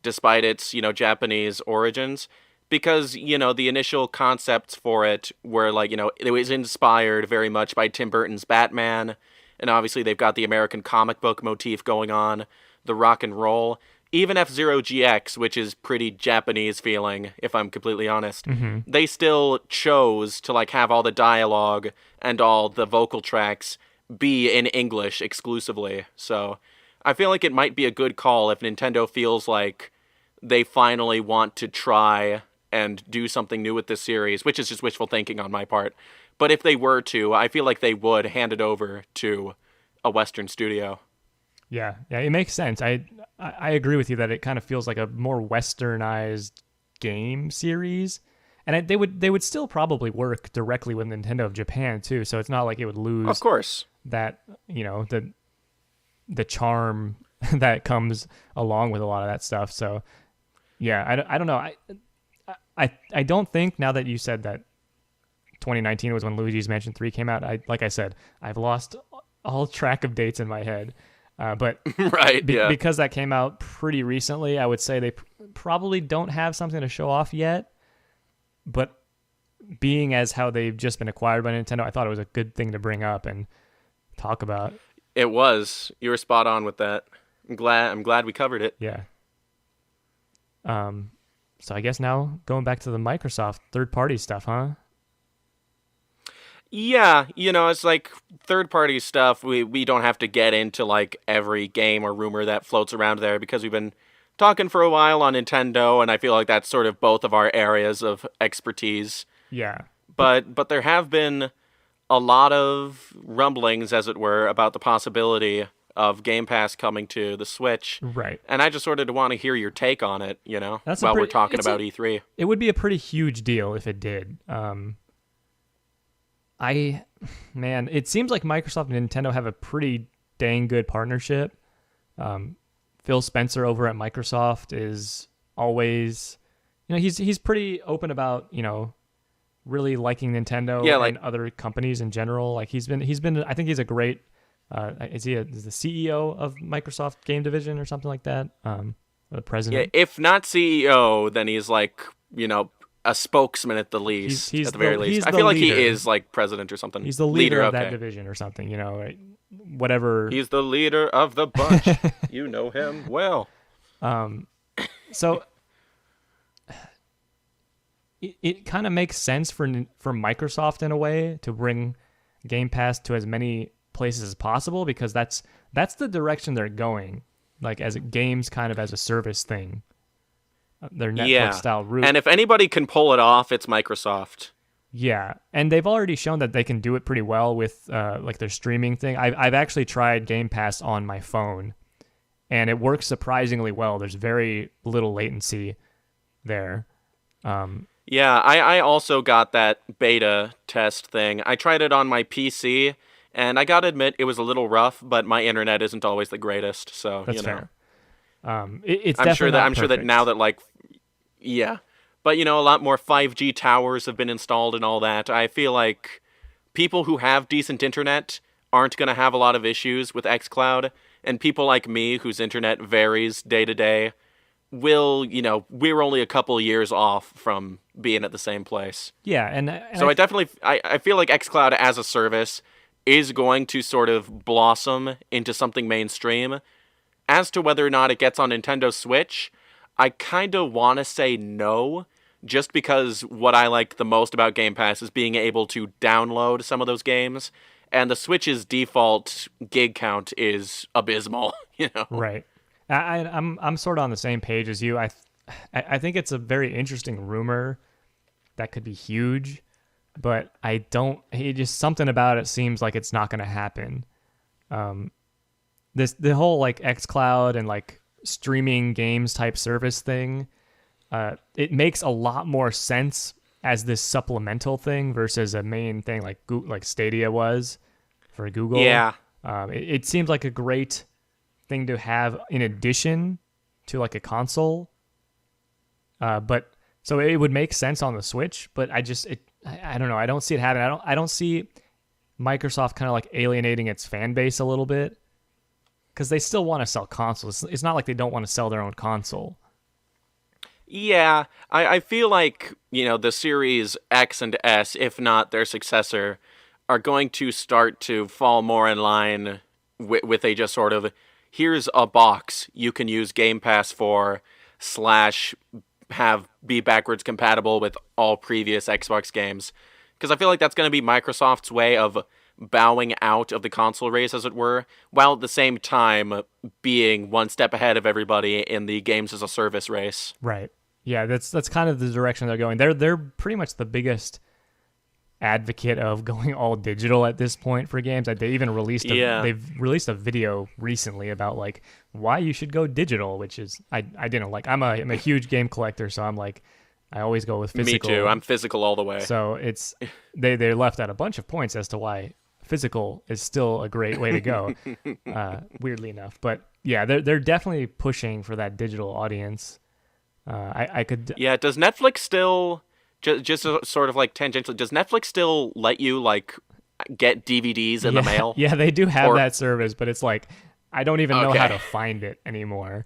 despite its, Japanese origins. Because, the initial concepts for it were like, it was inspired very much by Tim Burton's Batman. And obviously they've got the American comic book motif going on, the rock and roll. Even F-Zero GX, which is pretty Japanese feeling, if I'm completely honest, they still chose to like have all the dialogue and all the vocal tracks be in English exclusively. So I feel like it might be a good call if Nintendo feels like they finally want to try and do something new with this series, which is just wishful thinking on my part. But if they were to, I feel like they would hand it over to a Western studio. Yeah, it makes sense. I agree with you that it kind of feels like a more westernized game series, and they would still probably work directly with Nintendo of Japan too. So it's not like it would lose, of course, that the charm that comes along with a lot of that stuff. So yeah, I don't know. I don't think, now that you said that 2019 was when Luigi's Mansion 3 came out, like I said, I've lost all track of dates in my head. But right, because that came out pretty recently, I would say they probably don't have something to show off yet. But being as how they've just been acquired by Nintendo, I thought it was a good thing to bring up and talk about. It was. You were spot on with that. I'm glad we covered it. Yeah. So I guess now going back to the Microsoft third-party stuff, huh? Yeah, it's like third-party stuff. We don't have to get into like every game or rumor that floats around there because we've been talking for a while on Nintendo, and I feel like that's sort of both of our areas of expertise. Yeah. But there have been a lot of rumblings, as it were, about the possibility of Game Pass coming to the Switch. Right. And I just sort of want to hear your take on it, while we're talking about E3. It would be a pretty huge deal if it did. It seems like Microsoft and Nintendo have a pretty dang good partnership. Phil Spencer over at Microsoft is always, he's pretty open about, really liking Nintendo and other companies in general. Like he's been, I think he's a great, is the CEO of Microsoft Game Division or something like that? The president? Yeah, if not CEO, then he's like, a spokesman at the least, he's at the very least. I the feel like leader. he is like president or something. He's the leader of that division or something, whatever. He's the leader of the bunch. You know him well. So it kind of makes sense for Microsoft in a way to bring Game Pass to as many places as possible, because that's the direction they're going, like as games kind of as a service thing. Their Netflix style route. And if anybody can pull it off, it's Microsoft. Yeah, and they've already shown that they can do it pretty well with like their streaming thing. I've actually tried Game Pass on my phone, and it works surprisingly well. There's very little latency there. Yeah, I also got that beta test thing. I tried it on my PC, and I gotta admit it was a little rough, but my internet isn't always the greatest, so that's fair. It's I'm sure definitely sure that now that but a lot more 5G towers have been installed and all that. I feel like people who have decent internet aren't going to have a lot of issues with xCloud, and people like me whose internet varies day to day will, we're only a couple years off from being at the same place. Yeah, and so I feel like xCloud as a service is going to sort of blossom into something mainstream. As to whether or not it gets on Nintendo Switch, I kind of want to say no, just because what I like the most about Game Pass is being able to download some of those games, and the Switch's default gig count is abysmal, Right. I'm sort of on the same page as you. I think it's a very interesting rumor that could be huge, but it just something about it seems like it's not going to happen. The whole like xCloud and like streaming games type service thing, it makes a lot more sense as this supplemental thing versus a main thing like Stadia was for Google. Yeah. It seems like a great thing to have in addition to like a console. But so it would make sense on the Switch, but I don't know. I don't see it happening. I don't see Microsoft kind of like alienating its fan base a little bit, because they still want to sell consoles. It's not like they don't want to sell their own console. Yeah, I feel like, the Series X and S, if not their successor, are going to start to fall more in line with a just sort of, here's a box you can use Game Pass for, / be backwards compatible with all previous Xbox games. Because I feel like that's going to be Microsoft's way of bowing out of the console race, as it were, while at the same time being one step ahead of everybody in the games as a service race. Right. Yeah, that's kind of the direction they're going. They're pretty much the biggest advocate of going all digital at this point for games. They even released they've released a video recently about like why you should go digital, which is I didn't like. I'm a huge game collector, so I'm like I always go with physical. Me too. I'm physical all the way. So it's they left out a bunch of points as to why physical is still a great way to go. Weirdly enough, but yeah, they're definitely pushing for that digital audience. I could. Yeah. Does Netflix still just sort of like tangentially? Does Netflix still let you like get DVDs in the mail? Yeah, they do have that service, but it's like I don't even know how to find it anymore.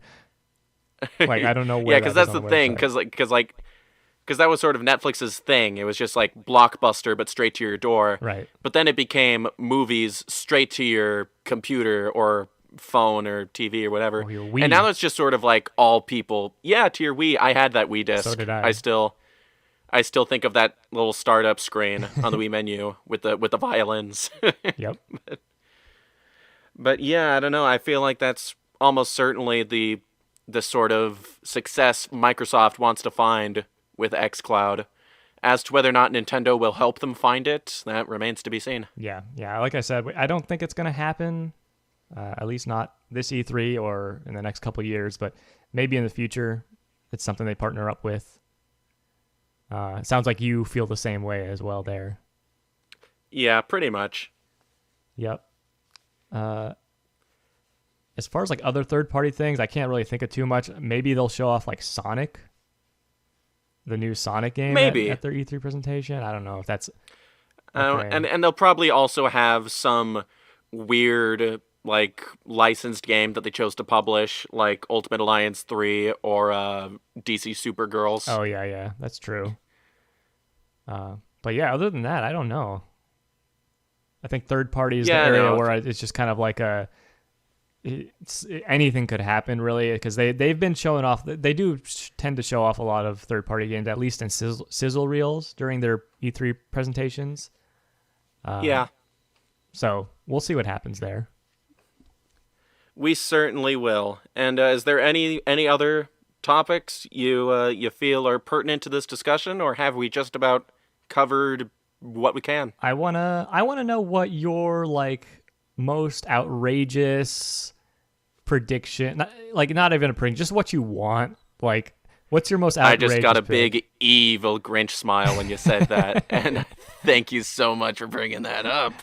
Like I don't know where. Yeah, because that's the thing. Because that was sort of Netflix's thing. It was just like Blockbuster, but straight to your door. Right. But then it became movies straight to your computer or phone or TV or whatever. Or your Wii. And now it's just sort of like all people. Yeah, to your Wii. I had that Wii disc. So did I. I still think of that little startup screen on the Wii menu with the violins. Yep. But yeah, I don't know. I feel like that's almost certainly the sort of success Microsoft wants to find with xCloud. As to whether or not Nintendo will help them find it, that remains to be seen. Yeah. Like I said, I don't think it's going to happen, at least not this E3 or in the next couple of years, but maybe in the future it's something they partner up with. It sounds like you feel the same way as well there. Yeah, pretty much. Yep. As far as like other third-party things, I can't really think of too much. Maybe they'll show off like Sonic, the new Sonic game maybe at their E3 presentation. I don't know if that's and they'll probably also have some weird like licensed game that they chose to publish, like Ultimate Alliance 3 or DC Supergirls. Oh yeah, that's true. But yeah, other than that, I don't know. I think third party is the area where it's just kind of like anything could happen really, because they've been showing off. They do tend to show off a lot of third party games, at least in sizzle reels during their E3 presentations. Yeah. So we'll see what happens there. We certainly will. And is there any other topics you feel are pertinent to this discussion, or have we just about covered what we can? I wanna know what your like most outrageous prediction, not even a prediction, just what you want. Like, what's your most outrageous? I just got a pick? big evil Grinch smile when you said that, and thank you so much for bringing that up.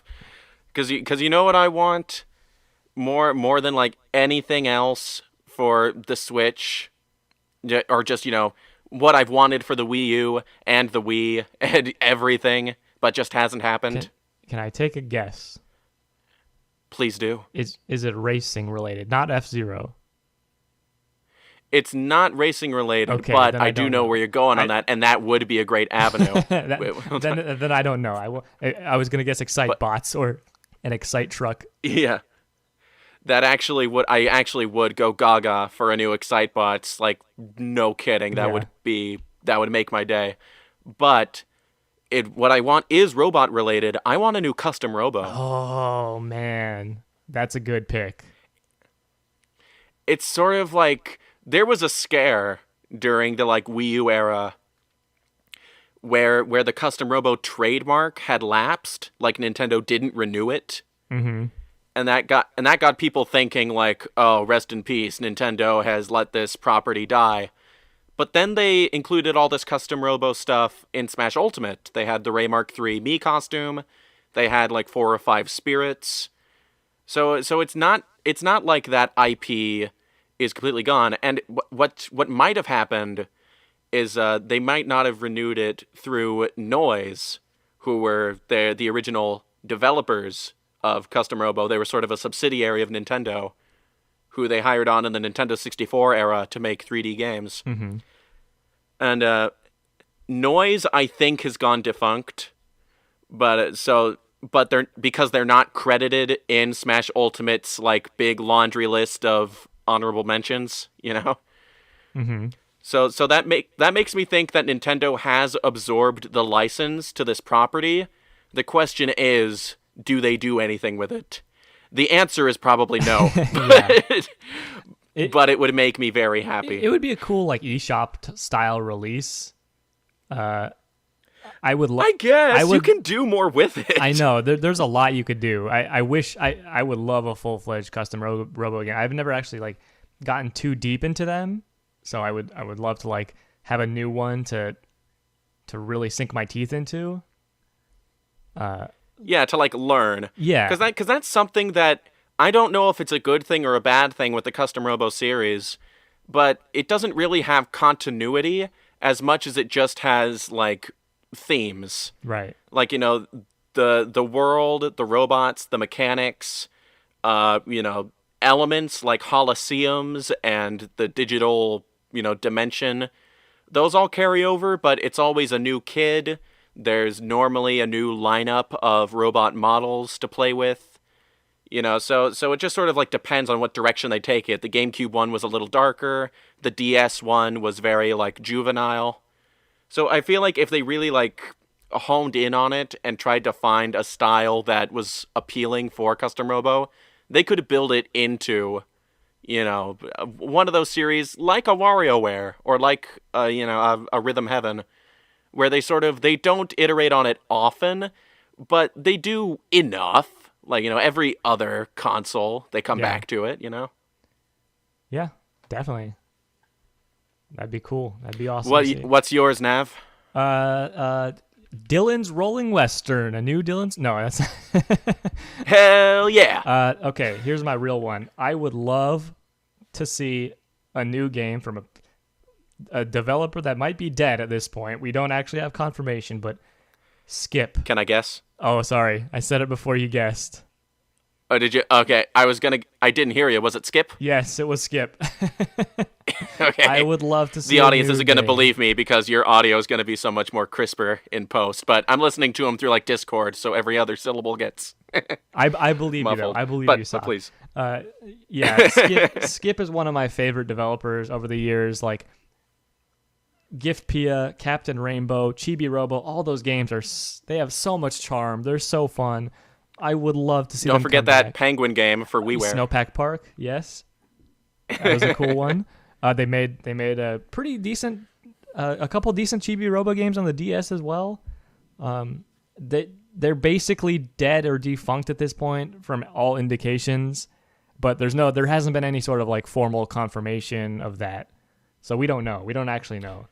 Because you know what I want more than like anything else for the Switch, or just what I've wanted for the Wii U and the Wii and everything, but just hasn't happened. Can I take a guess? Please do. Is it racing related? Not F-Zero. It's not racing related, okay, but I do know where you're going on that, and that would be a great avenue. then I don't know. I was gonna guess Excitebots or an Excite truck. Yeah, I actually would go gaga for a new Excitebots. Like, no kidding. That would make my day. But what I want is robot related. I want a new Custom-Robo. Oh man, that's a good pick. It's sort of like there was a scare during the like Wii U era where the Custom-Robo trademark had lapsed, like Nintendo didn't renew it. Mm-hmm. And that got people thinking like, oh, rest in peace, Nintendo has let this property die. But then they included all this Custom-Robo stuff in Smash Ultimate. They had the Ray Mark III Mii costume. They had like 4 or 5 spirits. So it's not like that IP is completely gone. And what might have happened is they might not have renewed it through noise, who were the original developers of Custom-Robo. They were sort of a subsidiary of Nintendo, who they hired on in the Nintendo 64 era to make 3D games. Mm-hmm. And Noise, I think, has gone defunct, but they're because they're not credited in Smash Ultimate's like big laundry list of honorable mentions, you know. Mm-hmm. So that makes me think that Nintendo has absorbed the license to this property. The question is, do they do anything with it? The answer is probably no. But it would make me very happy. It would be a cool like eShop style release. I guess you can do more with it. I know there's a lot you could do. I wish I would love a full-fledged Custom-Robo again. I've never actually like gotten too deep into them. So I would love to like have a new one to really sink my teeth into. Yeah, to like learn. Yeah, because that's something that I don't know if it's a good thing or a bad thing with the Custom-Robo series, but it doesn't really have continuity as much as it just has like themes. Right. Like, you know, the world, the robots, the mechanics, you know, elements like Holosseums and the digital, you know, dimension, those all carry over, but it's always a new kid. There's normally a new lineup of robot models to play with, you know, so it just sort of like depends on what direction they take it. The GameCube one was a little darker. The DS one was very like juvenile. So I feel like if they really like honed in on it and tried to find a style that was appealing for Custom-Robo, they could build it into, you know, one of those series like a WarioWare or like, you know, a Rhythm Heaven, where they don't iterate on it often, but they do enough. Like, you know, every other console, they come back to it, you know? Yeah, definitely. That'd be cool. That'd be awesome. What's yours, Nav? Dylan's Rolling Western. A new Dylan's? No, that's... Hell yeah! Okay, here's my real one. I would love to see a new game from a developer that might be dead at this point. We don't actually have confirmation, but Skip. Can I guess? Oh, sorry. I said it before you guessed. Oh, did you? Okay, I didn't hear you. Was it Skip? Yes, it was Skip. Okay. I would love to see the audience isn't going to game. believe me because your audio is going to be so much more crisper in post, but I'm listening to them through like Discord, so every other syllable gets I believe you, though. muffled. I believe but, you, Sal. but please. Yeah, Skip is one of my favorite developers over the years. Like, Gift Pia, Captain Rainbow, Chibi-Robo, all those games they have so much charm. They're so fun. I would love to see Don't them forget come that back. Penguin game for WiiWare. Snowpack Park, yes. That was a cool one. They made a pretty decent, a couple decent Chibi-Robo games on the DS as well. They're basically dead or defunct at this point from all indications, but there hasn't been any sort of like formal confirmation of that. So we don't know. We don't actually know.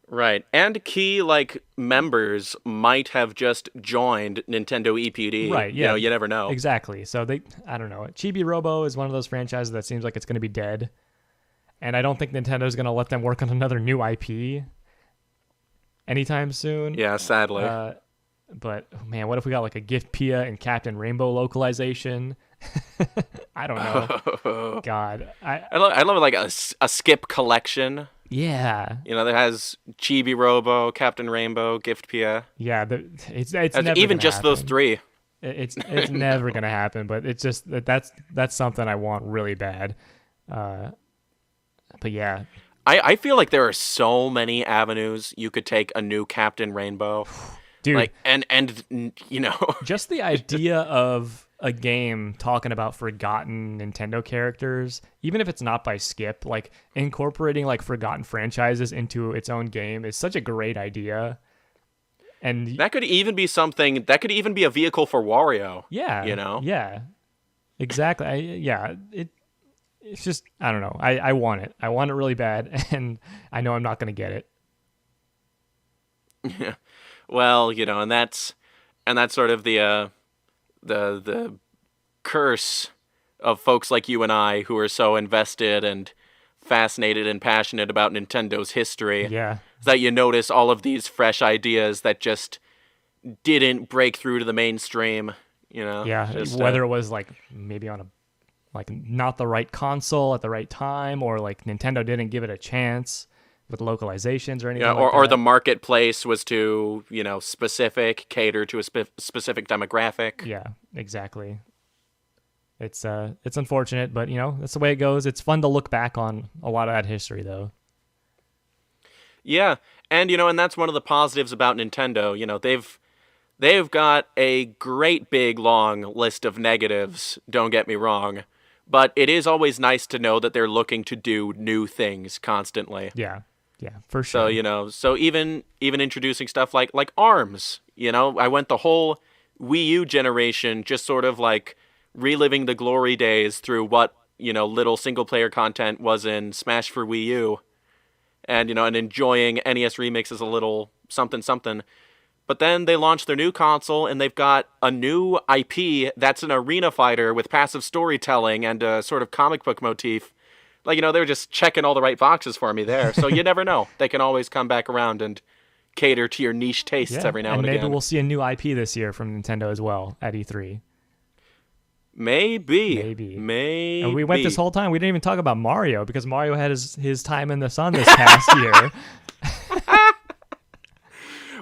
Right. And key like members might have just joined Nintendo EPD. Right, yeah. You know, you never know. Exactly. So I don't know. Chibi-Robo is one of those franchises that seems like it's going to be dead. And I don't think Nintendo's going to let them work on another new IP anytime soon. Yeah, sadly. But, man, what if we got like a Gift Pia and Captain Rainbow localization? I don't know. God. I love like a Skip collection. Yeah. You know, that has Chibi-Robo, Captain Rainbow, Gift Pia. Yeah, it's never even gonna just happen. those three. It's never gonna happen, but it's just that's something I want really bad. But yeah, I feel like there are so many avenues you could take a new Captain Rainbow, dude. Like and you know, just the idea of a game talking about forgotten Nintendo characters, even if it's not by Skip, like incorporating like forgotten franchises into its own game is such a great idea. And that could even be something that could even be a vehicle for Wario. Yeah, you know. Yeah, exactly. It's just I don't know. I want it. I want it really bad, and I know I'm not going to get it. Yeah. Well, you know, and that's sort of the curse of folks like you and I who are so invested and fascinated and passionate about Nintendo's history. Yeah. That you notice all of these fresh ideas that just didn't break through to the mainstream. Yeah, just, whether it was like maybe on a like not the right console at the right time, or like Nintendo didn't give it a chance with localizations or anything like that. Or the marketplace was too, specific, cater to a specific demographic. Yeah, exactly. It's unfortunate, but that's the way it goes. It's fun to look back on a lot of that history, though. Yeah, and and that's one of the positives about Nintendo. They've got a great big long list of negatives, don't get me wrong, but it is always nice to know that they're looking to do new things constantly. Yeah, for sure. So even introducing stuff like ARMS, I went the whole Wii U generation just sort of like reliving the glory days through what, little single player content was in Smash for Wii U, and and enjoying NES remixes a little something something. But then they launched their new console, and they've got a new IP that's an arena fighter with passive storytelling and a sort of comic book motif. Like, they were just checking all the right boxes for me there. So you never know. They can always come back around and cater to your niche tastes every now and again. And maybe we'll see a new IP this year from Nintendo as well at E3. Maybe. And we went this whole time. We didn't even talk about Mario because Mario had his time in the sun this past year.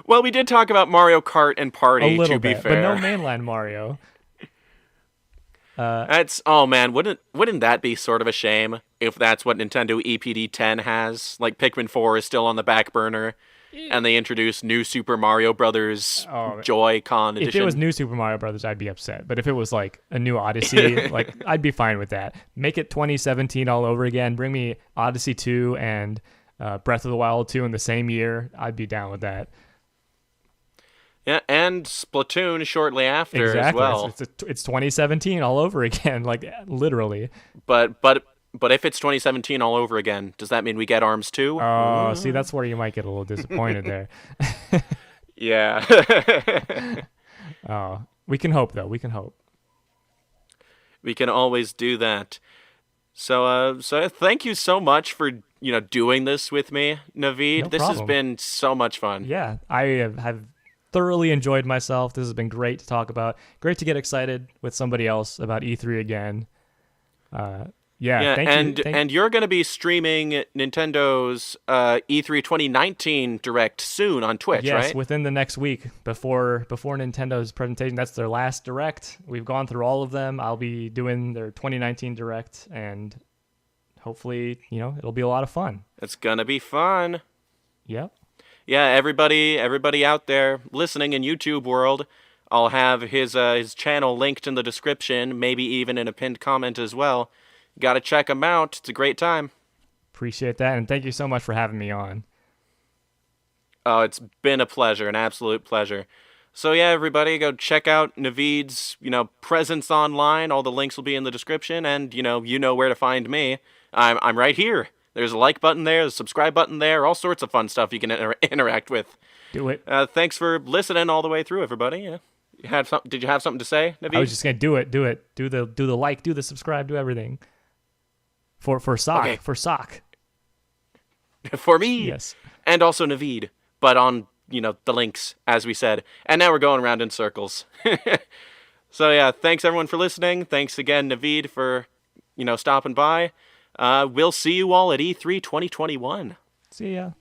Well, we did talk about Mario Kart and Party, a little to be bit, fair. But no mainland Mario. Oh man, wouldn't that be sort of a shame if that's what Nintendo EPD 10 has? Like Pikmin 4 is still on the back burner, and they introduce New Super Mario Brothers Joy-Con edition. If it was New Super Mario Brothers, I'd be upset. But if it was like a new Odyssey, like I'd be fine with that. Make it 2017 all over again. Bring me Odyssey 2 and Breath of the Wild 2 in the same year. I'd be down with that. Yeah, and Splatoon shortly after as well. It's 2017 all over again, like literally. But if it's 2017 all over again, does that mean we get ARMS too? Oh, see, that's where you might get a little disappointed there. Yeah. Oh, we can hope though. We can hope. We can always do that. So thank you so much for doing this with me, Naveed. No this problem. Has been so much fun. Yeah, I have thoroughly enjoyed myself. This has been great to talk about. Great to get excited with somebody else about E3 again. Thank you. And you're going to be streaming Nintendo's E3 2019 Direct soon on Twitch, right? Yes, within the next week before Nintendo's presentation. That's their last Direct. We've gone through all of them. I'll be doing their 2019 Direct, and hopefully, it'll be a lot of fun. It's going to be fun. Yep. Yeah, everybody out there listening in YouTube world, I'll have his channel linked in the description, maybe even in a pinned comment as well. Got to check him out. It's a great time. Appreciate that, and thank you so much for having me on. Oh, it's been a pleasure, an absolute pleasure. So yeah, everybody, go check out Naveed's, presence online. All the links will be in the description, and you know where to find me. I'm right here. There's a like button there, there's a subscribe button there, all sorts of fun stuff you can interact with. Do it. Thanks for listening all the way through, everybody. Yeah. Did you have something to say, Naveed? I was just gonna do it. Do the like, do the subscribe, do everything. For sock. Okay. For sock. For me. Yes. And also Naveed, but on the links, as we said. And now we're going around in circles. So yeah, thanks everyone for listening. Thanks again, Naveed, for stopping by. We'll see you all at E3 2021. See ya.